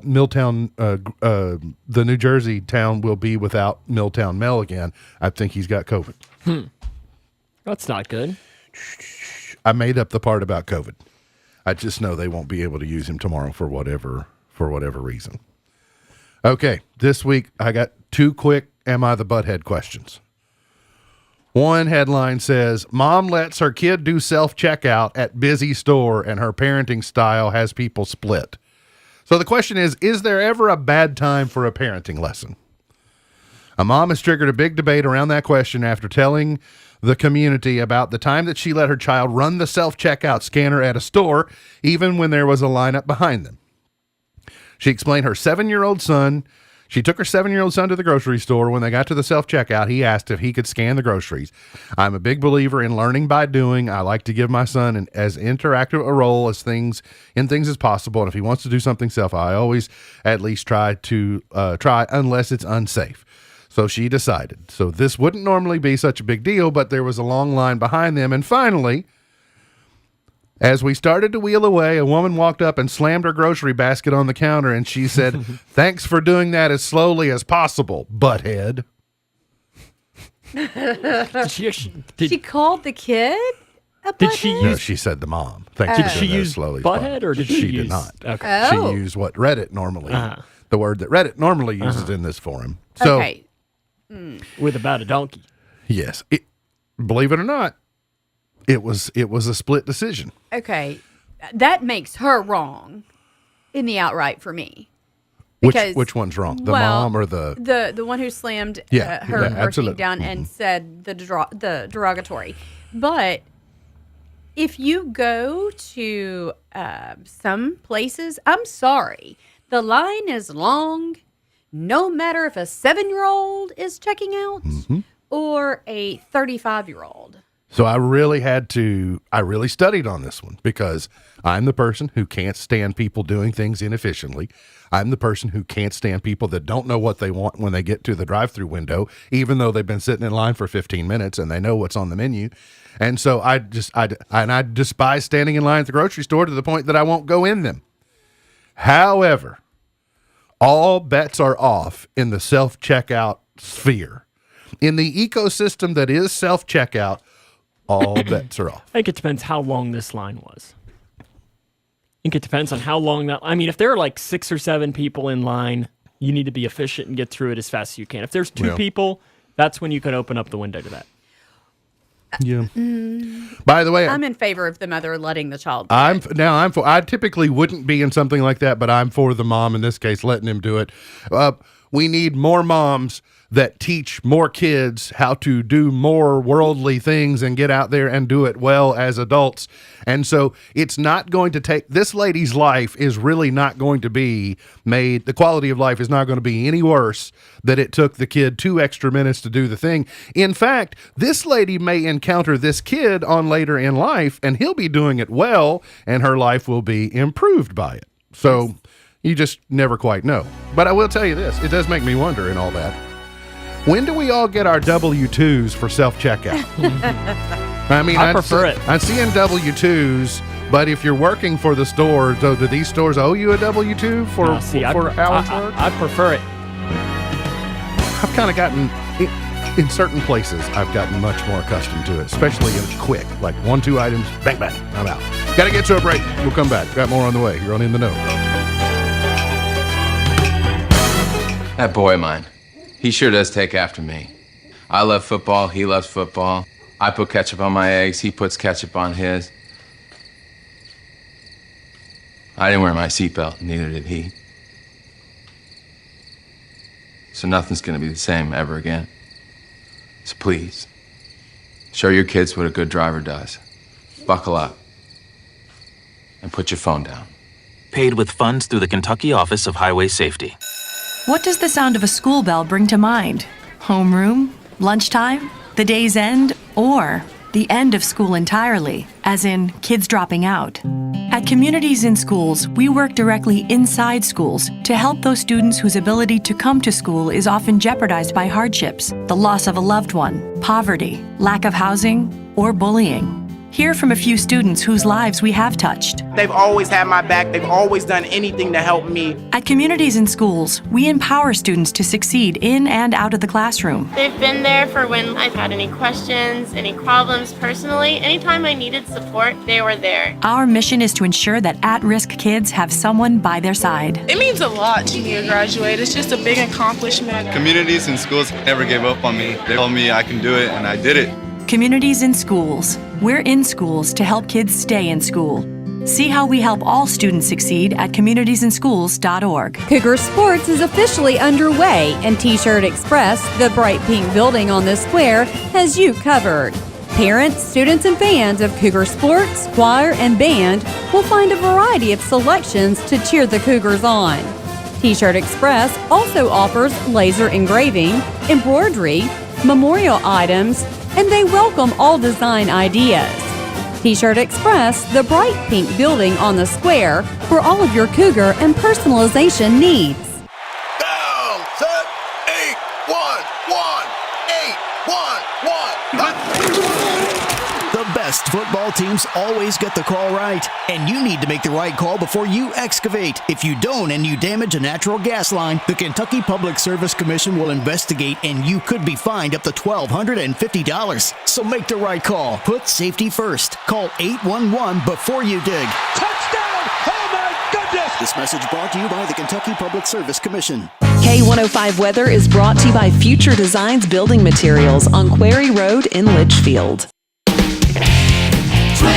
Speaker 1: Milltown, the New Jersey town will be without Milltown Mel again. I think he's got COVID.
Speaker 3: That's not good.
Speaker 1: I made up the part about COVID. I just know they won't be able to use him tomorrow for whatever reason. Okay, this week I got 2 quick Am I the Butthead questions. One headline says, Mom lets her kid do self-checkout at busy store and her parenting style has people split. So the question is there ever a bad time for a parenting lesson? A mom has triggered a big debate around that question after telling the community about the time that she let her child run the self-checkout scanner at a store, even when there was a lineup behind them. She explained her 7-year-old son. She took her 7-year-old son to the grocery store. When they got to the self-checkout, he asked if he could scan the groceries. I'm a big believer in learning by doing. I like to give my son as interactive a role as things as possible. And if he wants to do something self, I always at least try unless it's unsafe. So she decided. So this wouldn't normally be such a big deal, but there was a long line behind them. And finally, as we started to wheel away, a woman walked up and slammed her grocery basket on the counter, and she said, thanks for doing that as slowly as possible, butthead.
Speaker 2: She called the kid a butthead?
Speaker 3: Did she use...
Speaker 1: No, she said the mom. Thanks for
Speaker 3: Did she
Speaker 1: doing that
Speaker 3: use
Speaker 1: as slowly as
Speaker 3: butthead,
Speaker 1: possible.
Speaker 3: or did she
Speaker 1: did not.
Speaker 3: Okay.
Speaker 2: Oh.
Speaker 1: She used what Reddit normally, the word that Reddit normally uses in this forum. So,
Speaker 2: Okay.
Speaker 3: With about a donkey.
Speaker 1: yes, believe it or not, it was a split decision.
Speaker 2: Okay. That makes her wrong in the outright for me.
Speaker 1: Which one's wrong? The mom or
Speaker 2: the one who slammed her thing down and said the derogatory. But if you go to some places, I'm sorry, the line is long. No matter if a 7-year-old is checking out or a 35-year-old.
Speaker 1: So I really studied on this one because I'm the person who can't stand people doing things inefficiently. I'm the person who can't stand people that don't know what they want when they get to the drive-through window, even though they've been sitting in line for 15 minutes and they know what's on the menu. And so I despise standing in line at the grocery store to the point that I won't go in them. However, all bets are off in the self-checkout sphere. In the ecosystem that is self-checkout, all bets are off.
Speaker 3: I think it depends how long this line was. I think it depends on how long that... I mean, if there are like 6 or 7 people in line, you need to be efficient and get through it as fast as you can. If there's 2 people, that's when you can open up the window to that.
Speaker 1: Yeah. By the way,
Speaker 2: I'm in favor of the mother letting the child.
Speaker 1: I typically wouldn't be in something like that, but I'm for the mom in this case, letting him do it. We need more moms that teach more kids how to do more worldly things and get out there and do it well as adults. And so it's not going to take, this lady's life is really not going to be made, the quality of life is not going to be any worse that it took the kid 2 extra minutes to do the thing. In fact, this lady may encounter this kid on later in life and he'll be doing it well and her life will be improved by it. So you just never quite know. But I will tell you this, it does make me wonder in all that. When do we all get our W-2s for self-checkout? I mean,
Speaker 3: I prefer it.
Speaker 1: I'm seeing W-2s, but if you're working for the store, do these stores owe you a W-2 for hours worked?
Speaker 3: I prefer it.
Speaker 1: I've kind of gotten, in certain places, I've gotten much more accustomed to it, especially in quick, like 1-2 items, bang, bang, I'm out. Got to get to a break. We'll come back. Got more on the way. You're on In the Know.
Speaker 11: That boy of mine, he sure does take after me. I love football, he loves football. I put ketchup on my eggs, he puts ketchup on his. I didn't wear my seatbelt, neither did he. so nothing's going to be the same ever again. So please, show your kids what a good driver does. Buckle up and put your phone down.
Speaker 12: Paid with funds through the Kentucky Office of Highway Safety.
Speaker 13: What does the sound of a school bell bring to mind? Homeroom? Lunchtime? The day's end? Or the end of school entirely, as in kids dropping out? At Communities in Schools, we work directly inside schools to help those students whose ability to come to school is often jeopardized by hardships, the loss of a loved one, poverty, lack of housing, or bullying. Hear from a few students whose lives we have touched.
Speaker 14: They've always had my back. They've always done anything to help me.
Speaker 13: At Communities in Schools, we empower students to succeed in and out of the classroom.
Speaker 15: They've been there for when I've had any questions, any problems personally. Anytime I needed support, they were there.
Speaker 13: Our mission is to ensure that at-risk kids have someone by their side.
Speaker 16: It means a lot to me to graduate. It's just a big accomplishment.
Speaker 17: Communities in Schools never gave up on me. They told me I can do it, and I did it.
Speaker 13: Communities in Schools. We're in schools to help kids stay in school. See how we help all students succeed at communitiesinschools.org.
Speaker 2: Cougar Sports is officially underway, and T-Shirt Express, the bright pink building on the square, has you covered. Parents, students, and fans of Cougar Sports, choir, and band will find a variety of selections to cheer the Cougars on. T-Shirt Express also offers laser engraving, embroidery, memorial items, and they welcome all design ideas. T-Shirt Express, the bright pink building on the square, for all of your Cougar and personalization needs.
Speaker 18: Down, set, 8, 1, 1, 8, 1, 1.
Speaker 19: The best football teams always get the call right, and you need to make the right call before you excavate. If you don't and you damage a natural gas line, the Kentucky Public Service Commission will investigate, and you could be fined up to $1,250. So make the right call. Put safety first. Call 811 before you dig.
Speaker 18: Touchdown! Oh my goodness!
Speaker 19: This message brought to you by the Kentucky Public Service Commission.
Speaker 20: K105 Weather is brought to you by Future Designs Building Materials on Quarry Road in Litchfield.
Speaker 21: A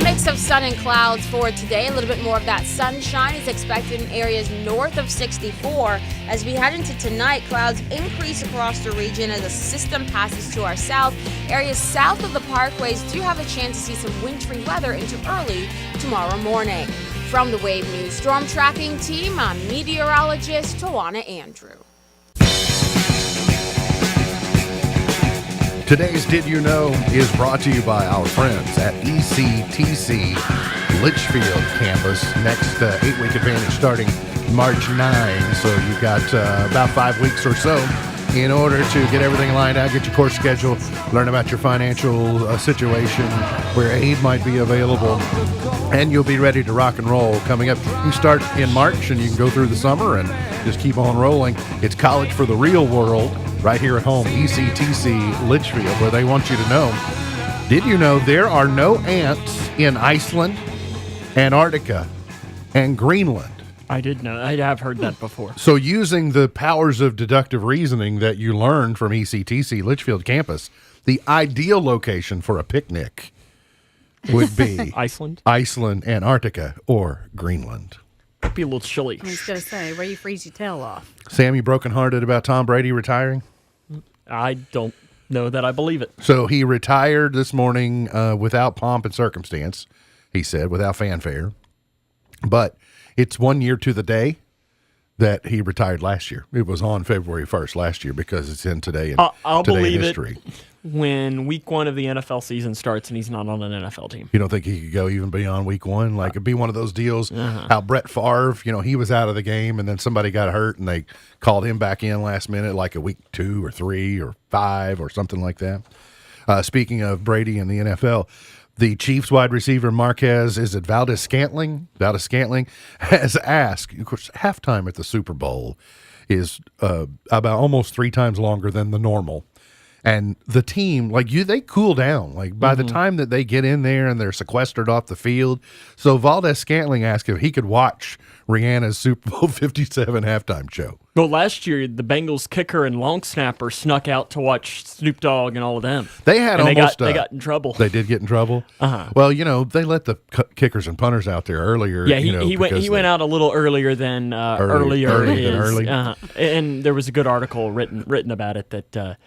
Speaker 21: mix of sun and clouds for today. A little bit more of that sunshine is expected in areas north of 64. As we head into tonight, clouds increase across the region as a system passes to our south. Areas south of the parkways do have a chance to see some wintry weather into early tomorrow morning. From the Wave News Storm Tracking Team, I'm meteorologist Tawana Andrew.
Speaker 1: Today's Did You Know is brought to you by our friends at ECTC Litchfield campus. Next 8-week advantage starting March 9. So you've got about 5 weeks or so in order to get everything lined out, get your course schedule, learn about your financial situation, where aid might be available, and you'll be ready to rock and roll coming up. You can start in March and you can go through the summer and just keep on rolling. It's college for the real world. Right here at home, ECTC Litchfield, where they want you to know. Did you know there are no ants in Iceland, Antarctica, and Greenland?
Speaker 3: I did know. I have heard that before.
Speaker 1: So using the powers of deductive reasoning that you learned from ECTC Litchfield campus, the ideal location for a picnic would be
Speaker 3: Iceland,
Speaker 1: Antarctica, or Greenland.
Speaker 3: It'd be a little chilly.
Speaker 2: I was going to say, where you freeze your tail off.
Speaker 1: Sam, you brokenhearted about Tom Brady retiring?
Speaker 3: I don't know that I believe it.
Speaker 1: So he retired this morning without pomp and circumstance, he said, without fanfare. But it's 1 year to the day that he retired last year. It was on February 1st last year because it's in today in
Speaker 3: I'll
Speaker 1: today
Speaker 3: believe
Speaker 1: in history.
Speaker 3: It when week 1 of the NFL season starts and he's not on an NFL team.
Speaker 1: You don't think he could go even beyond week 1? Like it'd be one of those deals, how Brett Favre, he was out of the game and then somebody got hurt and they called him back in last minute, like a week 2 or 3 or 5 or something like that. Speaking of Brady and the NFL, the Chiefs wide receiver Marquez, is it Valdez-Scantling? Valdez-Scantling has asked, of course, halftime at the Super Bowl is about almost 3 times longer than the normal. And the team, they cool down. Like, by the time that they get in there and they're sequestered off the field. So Valdez-Scantling asked if he could watch Rihanna's Super Bowl 57 halftime show.
Speaker 3: Well, last year, the Bengals kicker and long snapper snuck out to watch Snoop Dogg and all of them.
Speaker 1: They had
Speaker 3: and
Speaker 1: almost...
Speaker 3: They got in trouble.
Speaker 1: They did get in trouble?
Speaker 3: Uh-huh.
Speaker 1: Well, they let the kickers and punters out there earlier.
Speaker 3: Yeah, he went out a little earlier than earlier is. Uh-huh. And there was a good article written about it that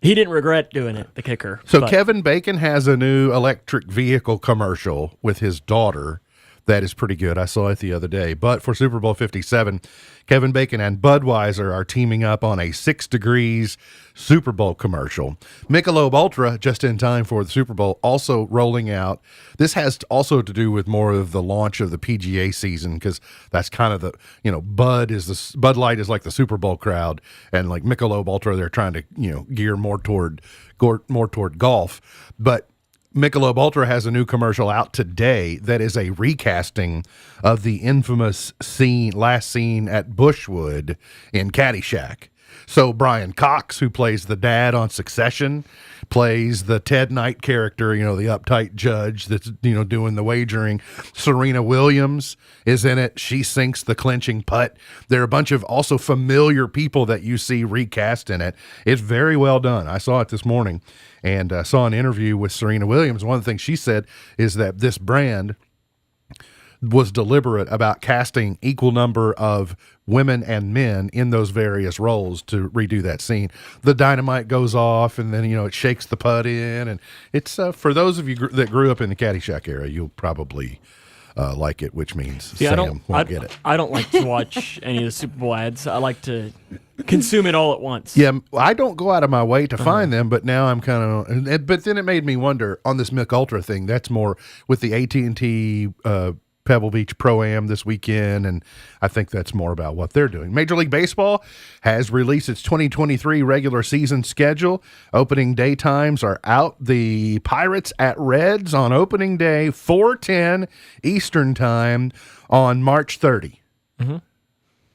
Speaker 3: he didn't regret doing it, the kicker.
Speaker 1: So Kevin Bacon has a new electric vehicle commercial with his daughter that is pretty good. I saw it the other day. But for Super Bowl 57, Kevin Bacon and Budweiser are teaming up on a 6 Degrees Super Bowl commercial. Michelob Ultra, just in time for the Super Bowl, also rolling out. This has also to do with more of the launch of the PGA season, because that's kind of the, Bud Light is like the Super Bowl crowd, and like Michelob Ultra, they're trying to, gear more toward golf. But Michelob Ultra has a new commercial out today that is a recasting of the infamous last scene at Bushwood in Caddyshack. So Brian Cox, who plays the dad on Succession, plays the Ted Knight character, the uptight judge that's, doing the wagering. Serena Williams is in it. She sinks the clinching putt. There are a bunch of also familiar people that you see recast in it. It's very well done. I saw it this morning and saw an interview with Serena Williams. One of the things she said is that this brand was deliberate about casting equal number of women and men in those various roles to redo that scene. The dynamite goes off, and then it shakes the putt in, and it's for those of you that grew up in the Caddyshack era, you'll probably like it, which means Sam won't get it.
Speaker 3: I don't like to watch any of the Super Bowl ads. I like to consume it all at once.
Speaker 1: Yeah, I don't go out of my way to find them, but now I'm kind of. But then it made me wonder on this Mick Ultra thing. That's more with the AT&T Pebble Beach Pro-Am this weekend, and I think that's more about what they're doing. Major League Baseball has released its 2023 regular season schedule. Opening day times are out. The Pirates at Reds on opening day, 4:10 Eastern time on March 30.
Speaker 3: Mm-hmm.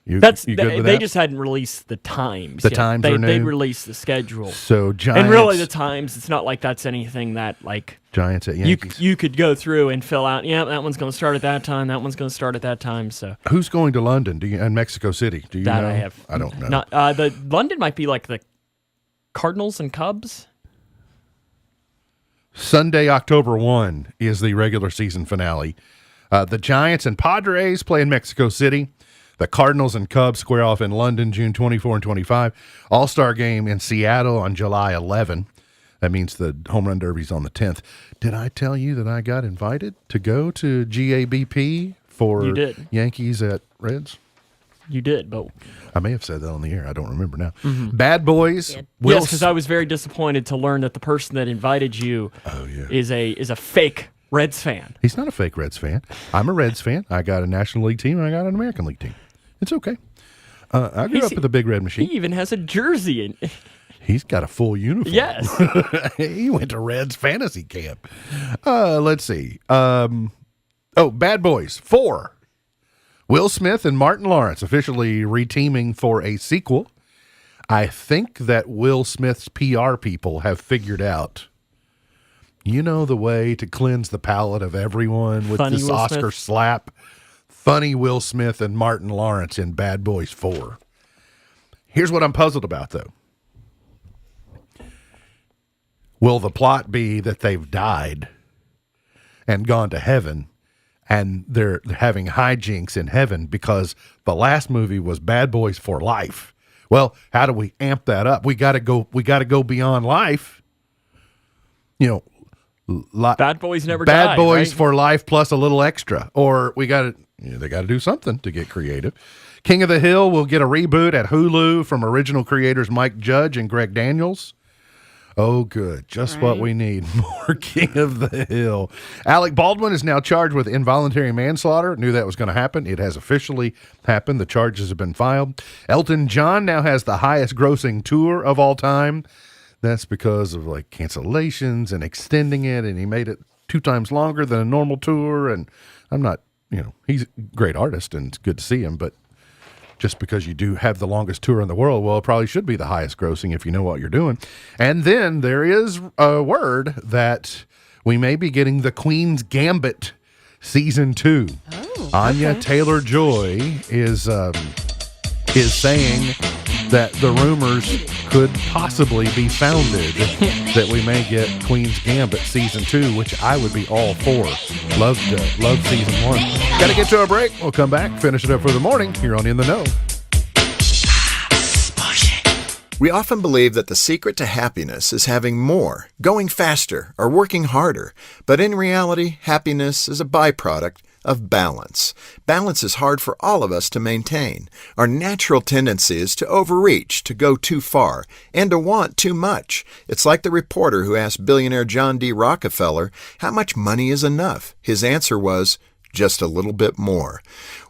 Speaker 1: You good with
Speaker 3: they
Speaker 1: that?
Speaker 3: just hadn't released the times.
Speaker 1: The
Speaker 3: yet.
Speaker 1: times are new.
Speaker 3: They released the schedule.
Speaker 1: So Giants,
Speaker 3: and really the times. It's not like that's anything that like
Speaker 1: Giants at Yankees.
Speaker 3: You could go through and fill out. Yeah, that one's going to start at that time. That one's going to start at that time. So
Speaker 1: who's going to London? and Mexico City? Do you
Speaker 3: that
Speaker 1: know? I don't know.
Speaker 3: Not the London might be like the Cardinals and Cubs.
Speaker 1: Sunday, October 1 is the regular season finale. The Giants and Padres play in Mexico City. The Cardinals and Cubs square off in London, June 24 and 25. All-Star game in Seattle on July 11. That means the Home Run Derby's on the 10th. Did I tell you that I got invited to go to GABP for Yankees at Reds?
Speaker 3: You did, but
Speaker 1: I may have said that on the air. I don't remember now.
Speaker 3: Mm-hmm.
Speaker 1: Bad Boys.
Speaker 3: Yes, because I was very disappointed to learn that the person that invited you is a fake Reds fan.
Speaker 1: He's not a fake Reds fan. I'm a Reds fan. I got a National League team, and I got an American League team. It's okay. I grew up with a Big Red Machine.
Speaker 3: He even has a jersey.
Speaker 1: He's got a full uniform.
Speaker 3: Yes.
Speaker 1: He went to Reds fantasy camp. Let's see. Bad Boys 4. Will Smith and Martin Lawrence officially reteaming for a sequel. I think that Will Smith's PR people have figured out the way to cleanse the palate of everyone with
Speaker 3: Funny
Speaker 1: this
Speaker 3: Will
Speaker 1: Oscar
Speaker 3: Smith.
Speaker 1: slap. Funny Will Smith and Martin Lawrence in Bad Boys 4. Here's what I'm puzzled about, though. Will the plot be that they've died and gone to heaven, and they're having hijinks in heaven because the last movie was Bad Boys for Life? Well, how do we amp that up? We got to go beyond life.
Speaker 3: Bad Boys never
Speaker 1: Bad
Speaker 3: died,
Speaker 1: Boys
Speaker 3: right?
Speaker 1: for Life plus a little extra, or they got to do something to get creative. King of the Hill will get a reboot at Hulu from original creators Mike Judge and Greg Daniels. Oh, good. Just what we need. More King of the Hill. Alec Baldwin is now charged with involuntary manslaughter. Knew that was going to happen. It has officially happened. The charges have been filed. Elton John now has the highest grossing tour of all time. That's because of cancellations and extending it, and he made it 2 times longer than a normal tour. And I'm not, he's a great artist and it's good to see him, but just because you do have the longest tour in the world, well, it probably should be the highest grossing if you know what you're doing. And then there is a word that we may be getting the Queen's Gambit Season 2. Anya Taylor-Joy is is saying that the rumors could possibly be founded that we may get Queen's Gambit season 2, which I would be all for. Love season 1. Got to get to a break. We'll come back, finish it up for the morning here on In the Know.
Speaker 4: We often believe that the secret to happiness is having more, going faster, or working harder. But in reality, happiness is a byproduct of balance. Balance is hard for all of us to maintain. Our natural tendency is to overreach, to go too far, and to want too much. It's like the reporter who asked billionaire John D. Rockefeller, how much money is enough? His answer was, just a little bit more.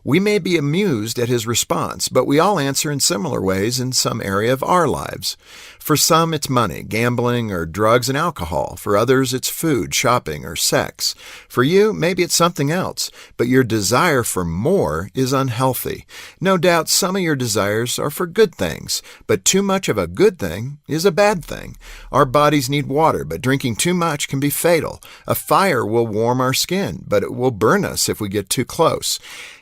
Speaker 4: We may be amused at his response, but we all answer in similar ways in some area of our lives. For some, it's money, gambling, or drugs and alcohol. For others, it's food, shopping, or sex. For you, maybe it's something else, but your desire for more is unhealthy. No doubt some of your desires are for good things, but too much of a good thing is a bad thing. Our bodies need water, but drinking too much can be fatal. A fire will warm our skin, but it will burn us if we get too close.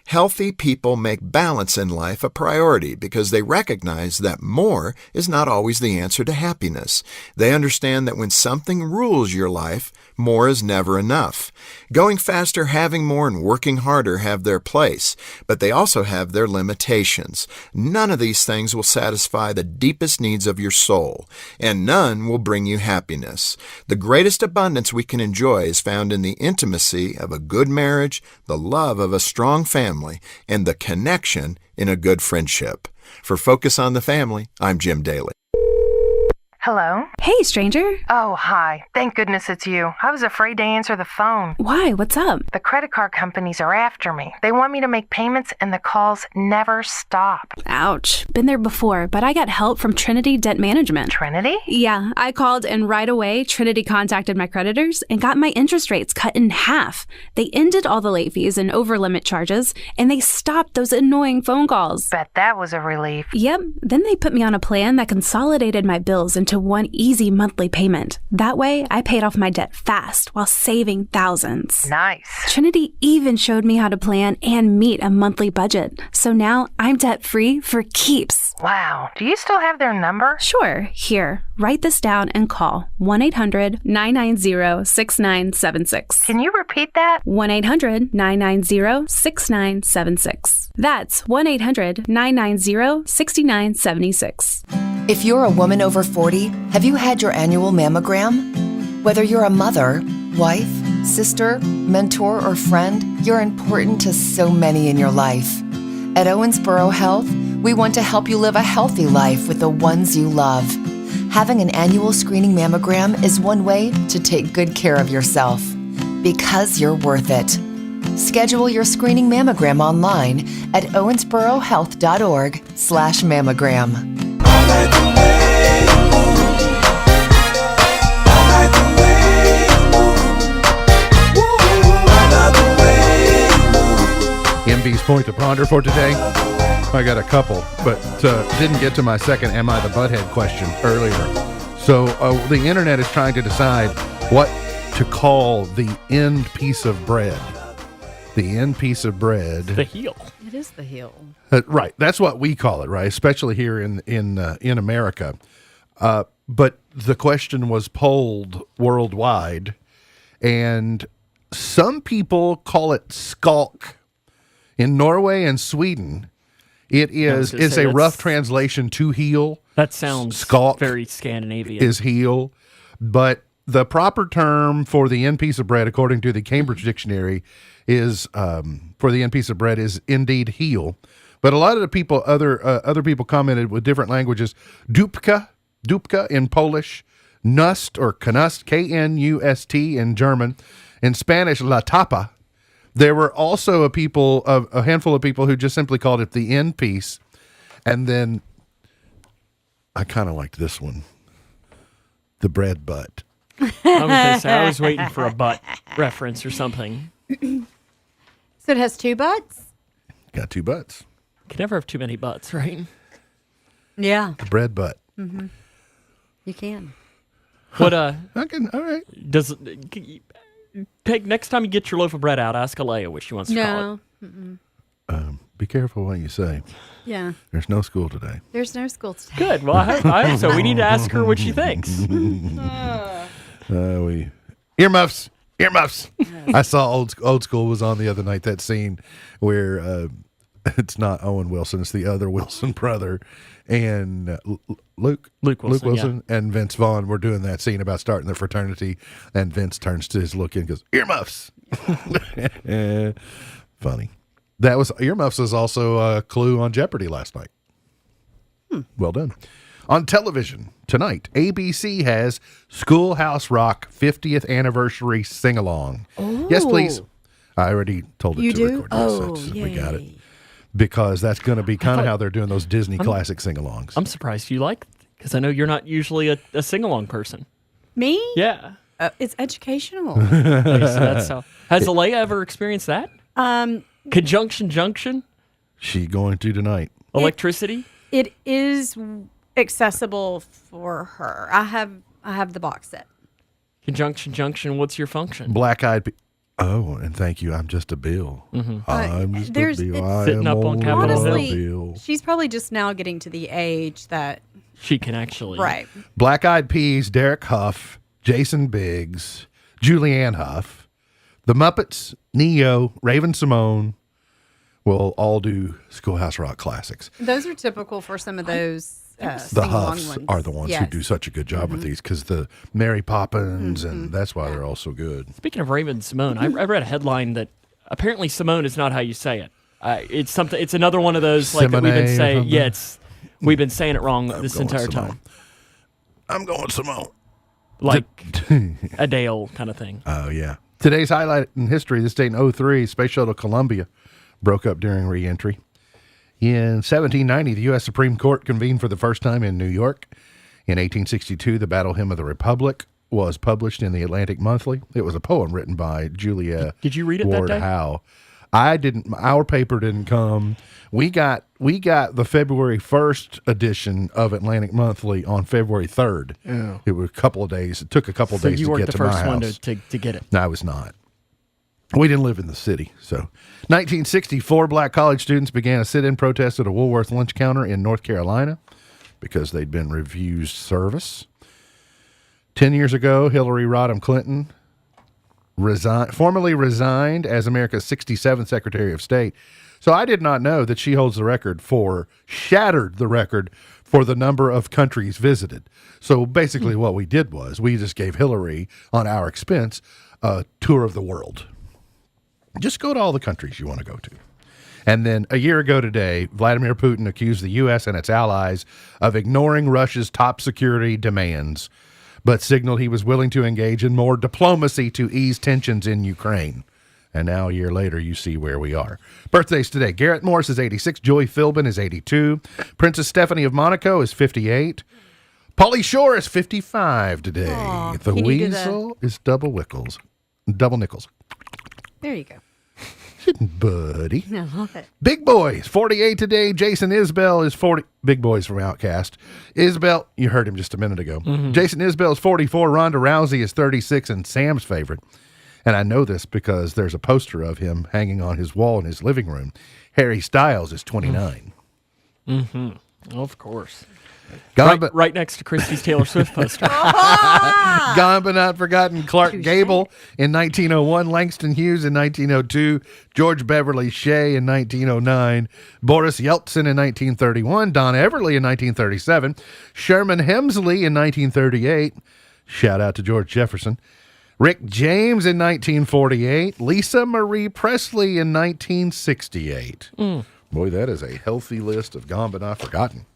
Speaker 4: Healthy people make balance in life a priority because they recognize that more is not always the answer to happiness. They understand that when something rules your life, more is never enough. Going faster, having more, and working harder have their place, but they also have their limitations. None of these things will satisfy the deepest needs of your soul, and none will bring you happiness. The greatest abundance we can enjoy is found in the intimacy of a good marriage, the love of a strong family, and the connection in a good friendship. For Focus on the Family, I'm Jim Daly.
Speaker 22: Hello?
Speaker 23: Hey, stranger.
Speaker 22: Oh, hi. Thank goodness it's you. I was afraid to answer the phone.
Speaker 23: Why? What's up?
Speaker 22: The credit card companies are after me. They want me to make payments and the calls never stop.
Speaker 23: Ouch. Been there before, but I got help from Trinity Debt Management.
Speaker 22: Trinity?
Speaker 23: Yeah, I called and right away Trinity contacted my creditors and got my interest rates cut in half. They ended all the late fees and over-limit charges, and they stopped those annoying phone calls.
Speaker 22: Bet that was a relief.
Speaker 23: Yep. Then they put me on a plan that consolidated my bills into one easy monthly payment. That way, I paid off my debt fast while saving thousands.
Speaker 22: Nice.
Speaker 23: Trinity even showed me how to plan and meet a monthly budget. So now I'm debt-free for keeps.
Speaker 22: Wow. Do you still have their number?
Speaker 23: Sure. Here, write this down and call 1-800-990-6976.
Speaker 22: Can you repeat that?
Speaker 23: 1-800-990-6976. That's 1-800-990-6976.
Speaker 24: If you're a woman over 40, have you had your annual mammogram? Whether you're a mother, wife, sister, mentor, or friend, you're important to so many in your life. At Owensboro Health, we want to help you live a healthy life with the ones you love. Having an annual screening mammogram is one way to take good care of yourself, because you're worth it. Schedule your screening mammogram online at owensborohealth.org/mammogram.
Speaker 1: MB's point to ponder for today. I got a couple, but didn't get to my second Am I the Butthead question earlier. So the internet is trying to decide what to call the end piece of bread. The end piece of bread.
Speaker 3: The heel.
Speaker 2: It is the heel.
Speaker 1: Right. That's what we call it, right? Especially here in America. But the question was polled worldwide, and some people call it skalk. In Norway and Sweden, it's a rough translation to heel.
Speaker 3: That sounds
Speaker 1: skalk
Speaker 3: very Scandinavian.
Speaker 1: Is heel, but the proper term for the end piece of bread, according to the Cambridge Dictionary, is for the end piece of bread is indeed heel. But a lot of the people, other people commented with different languages. Dupka in Polish, nust or knust, Knust in German, in Spanish la tapa. There were also a handful of people who just simply called it the end piece. And then I kind of liked this one, the bread butt.
Speaker 3: I was waiting for a butt reference or something.
Speaker 2: So it has two butts?
Speaker 1: Got two butts.
Speaker 3: Can never have too many butts, right?
Speaker 2: Yeah.
Speaker 1: The bread butt.
Speaker 2: Mm-hmm. You can.
Speaker 3: What
Speaker 1: I can, all right.
Speaker 3: Next time you get your loaf of bread out, ask Alea what she wants to call it.
Speaker 2: No.
Speaker 1: Be careful what you say.
Speaker 2: Yeah.
Speaker 1: There's no school today.
Speaker 2: There's no school today.
Speaker 3: Good. Well, I hope so. We need to ask her what she thinks.
Speaker 1: Earmuffs. I saw old School was on the other night, that scene where it's not Owen Wilson, it's the other Wilson brother, and Luke Wilson and Vince Vaughn were doing that scene about starting the fraternity, and Vince turns to his look and goes, earmuffs. Funny. That was earmuffs is also a clue on Jeopardy last night. Well done. On television tonight, ABC has Schoolhouse Rock 50th anniversary sing-along.
Speaker 2: Oh.
Speaker 1: Yes, please. I already told it
Speaker 2: You
Speaker 1: to
Speaker 2: do?
Speaker 1: record.
Speaker 2: Oh,
Speaker 1: Yes, we got it. Because that's going to be kind of how they're doing those Disney classic sing-alongs.
Speaker 3: I'm surprised you like, because I know you're not usually a sing-along person.
Speaker 2: Me?
Speaker 3: Yeah.
Speaker 2: It's educational.
Speaker 3: Okay, so that's how. Has Alea ever experienced that? Conjunction junction?
Speaker 1: She going to tonight.
Speaker 3: Electricity?
Speaker 2: It is accessible for her. I have the box set.
Speaker 3: Conjunction junction, what's your function?
Speaker 1: Black-eyed Oh, and thank you. I'm just a bill.
Speaker 3: Mm-hmm.
Speaker 1: I'm just
Speaker 2: There's-
Speaker 1: a bill.
Speaker 2: it's-
Speaker 1: I
Speaker 3: Sitting
Speaker 1: am
Speaker 3: up on
Speaker 1: only
Speaker 3: Capitol
Speaker 1: a
Speaker 2: Hill.
Speaker 1: bill.
Speaker 2: She's probably just now getting to the age that
Speaker 3: She can actually.
Speaker 2: right.
Speaker 1: Black-eyed Peas, Derek Huff, Jason Biggs, Julianne Huff, The Muppets, Neo, Raven Simone will all do Schoolhouse Rock classics.
Speaker 2: Those are typical for some of those.
Speaker 1: The
Speaker 2: sing-along
Speaker 1: Huffs
Speaker 2: ones.
Speaker 1: are the ones who
Speaker 2: Yes.
Speaker 1: do such a good job with these because the Mary Poppins, and that's why they're all so good.
Speaker 3: Speaking of Raven Simone, I read a headline that apparently Simone is not how you say it. It's something. It's another one of those like that we've been
Speaker 1: Simone or
Speaker 3: saying.
Speaker 1: something?
Speaker 3: Yeah, we've been saying it wrong this
Speaker 1: going
Speaker 3: entire
Speaker 1: Simone.
Speaker 3: time.
Speaker 1: I'm going Simone.
Speaker 3: Like Adele kind of thing.
Speaker 1: Oh, yeah. Today's highlight in history, this date in 2003, Space Shuttle Columbia broke up during re-entry. In 1790, the U.S. Supreme Court convened for the first time in New York. In 1862, the Battle Hymn of the Republic was published in the Atlantic Monthly. It was a poem written by Julia
Speaker 3: Did you read it
Speaker 1: Ward
Speaker 3: that day?
Speaker 1: Howe. I didn't. Our paper didn't come. We got the February 1st edition of Atlantic Monthly on February 3rd.
Speaker 3: Yeah.
Speaker 1: It was a couple of days. It took a couple of
Speaker 3: So
Speaker 1: days
Speaker 3: you
Speaker 1: to
Speaker 3: weren't
Speaker 1: get
Speaker 3: the
Speaker 1: to my
Speaker 3: first one
Speaker 1: house.
Speaker 3: to get it.
Speaker 1: No, I was not. We didn't live in the city. So, 1964, black college students began a sit-in protest at a Woolworth lunch counter in North Carolina because they'd been refused service. 10 years ago, Hillary Rodham Clinton formally resigned as America's 67th Secretary of State. So I did not know that she holds the record shattered the record for the number of countries visited. So basically what we did was we just gave Hillary, on our expense, a tour of the world. Just go to all the countries you want to go to. And then a year ago today, Vladimir Putin accused the U.S. and its allies of ignoring Russia's top security demands, but signaled he was willing to engage in more diplomacy to ease tensions in Ukraine. And now, a year later, you see where we are. Birthdays today. Garrett Morris is 86. Joy Philbin is 82. Princess Stephanie of Monaco is 58. Pauly Shore is 55 today.
Speaker 2: Aw,
Speaker 1: the
Speaker 2: can you do
Speaker 1: Weasel is double nickels.
Speaker 2: There you go.
Speaker 1: Buddy.
Speaker 2: I love it.
Speaker 1: Big Boys, 48 today. Jason Isbell is 40. Big Boys from Outkast. Isbell, you heard him just a minute ago.
Speaker 3: Mm-hmm.
Speaker 1: Jason Isbell is 44. Ronda Rousey is 36 and Sam's favorite. And I know this because there's a poster of him hanging on his wall in his living room. Harry Styles is 29.
Speaker 3: Mm-hmm. Of course.
Speaker 1: Gone
Speaker 3: Right next to Christie's Taylor Swift poster.
Speaker 1: Gone but not forgotten. Clark Gable in 1901. Langston Hughes in 1902. George Beverly Shea in 1909. Boris Yeltsin in 1931. Don Everly in 1937. Sherman Hemsley in 1938. Shout out to George Jefferson. Rick James in 1948. Lisa Marie Presley in 1968. Boy, that is a healthy list of gone but not forgotten.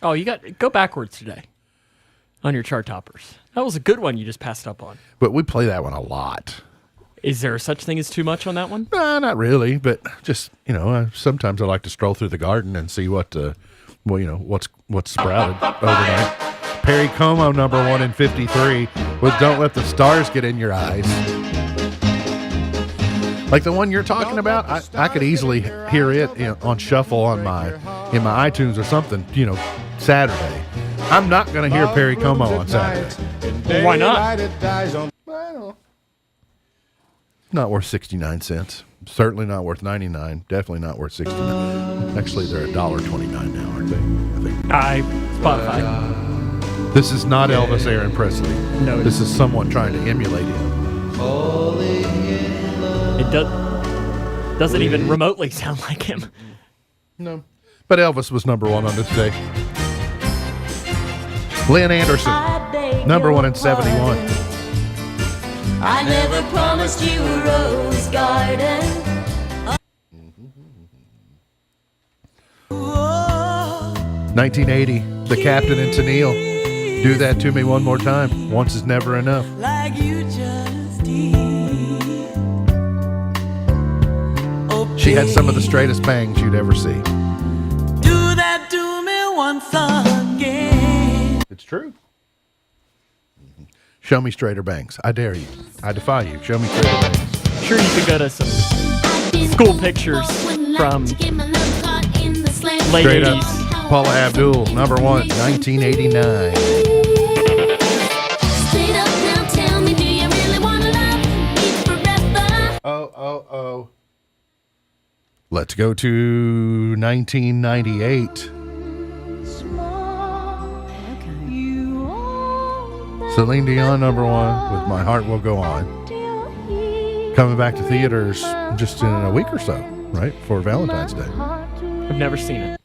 Speaker 3: Oh, go backwards today on your chart toppers. That was a good one you just passed up on.
Speaker 1: But we play that one a lot.
Speaker 3: Is there such thing as too much on that one?
Speaker 1: No, not really. But just, sometimes I like to stroll through the garden and see what's sprouted overnight. Perry Como, number 1 in 53, with Don't Let the Stars Get in Your Eyes. Like the one you're talking about, I could easily hear it on shuffle in my iTunes or something, Saturday. I'm not going to hear Perry Como on Saturday.
Speaker 3: Well, why not?
Speaker 1: Not worth 69 cents. Certainly not worth 99. Definitely not worth 69. Actually, they're $1.29 now, aren't they? I think.
Speaker 3: Spotify.
Speaker 1: This is not Elvis Aaron Presley.
Speaker 3: No.
Speaker 1: This is someone trying to emulate him.
Speaker 3: It doesn't even remotely sound like him.
Speaker 1: No. But Elvis was number one on this day. Lynn Anderson, number one in 71.
Speaker 10: I never promised you a rose garden.
Speaker 1: 1980, The Captain and Tennille. Do That to Me One More Time. Once is never enough.
Speaker 10: Like you just did.
Speaker 1: She had some of the straightest bangs you'd ever see.
Speaker 10: Do that to me once again.
Speaker 1: It's true. Show me straighter bangs. I dare you. I defy you. Show me straighter bangs.
Speaker 3: Sure, you could go to some school pictures from late
Speaker 1: Straight
Speaker 3: 80s.
Speaker 1: up, Paula Abdul, number one, 1989. Oh. Let's go to 1998. Celine Dion, number one, with My Heart Will Go On. Coming back to theaters just in a week or so, right? For Valentine's Day.
Speaker 3: I've never seen it.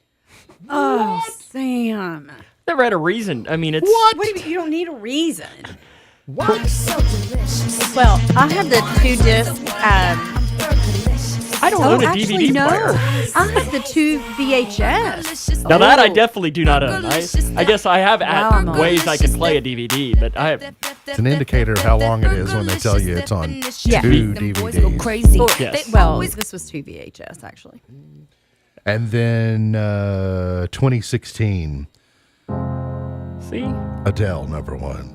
Speaker 2: Oh, Sam.
Speaker 3: Never had a reason. I mean, it's...
Speaker 2: What do you mean? You don't need a reason. What? Well, I have the 2-disc...
Speaker 3: I don't own a DVD player.
Speaker 2: I have the 2 VHS.
Speaker 3: Now that I definitely do not own. I guess I have ways I can play a DVD, but I have...
Speaker 1: It's an indicator of how long it is when they tell you it's on 2 DVDs.
Speaker 2: Crazy.
Speaker 3: Yes.
Speaker 2: Well, this was 2 VHS, actually.
Speaker 1: And then 2016.
Speaker 3: See?
Speaker 1: Adele, number one.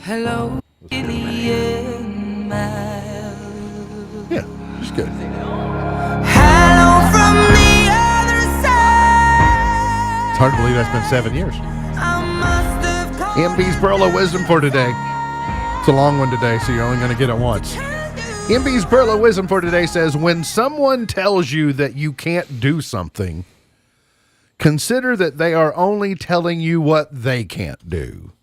Speaker 10: Hello,
Speaker 1: Yeah, it's good.
Speaker 10: hello from the other side.
Speaker 1: It's hard to believe that's been 7 years. MB's Pearl of Wisdom for today. It's a long one today, so you're only going to get it once. MB's Pearl of Wisdom for today says, when someone tells you that you can't do something, consider that they are only telling you what they can't do.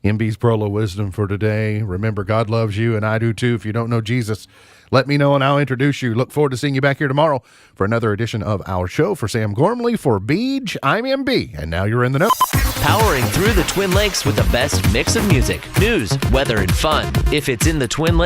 Speaker 1: MB's Pearl of Wisdom for today. Remember, God loves you, and I do too. If you don't know Jesus, let me know and I'll introduce you. Look forward to seeing you back here tomorrow for another edition of our show. For Sam Gormley, for Beej, I'm MB, and now you're in the know.
Speaker 5: Powering through the Twin Lakes with the best mix of music, news, weather, and fun. If it's in the Twin Lakes,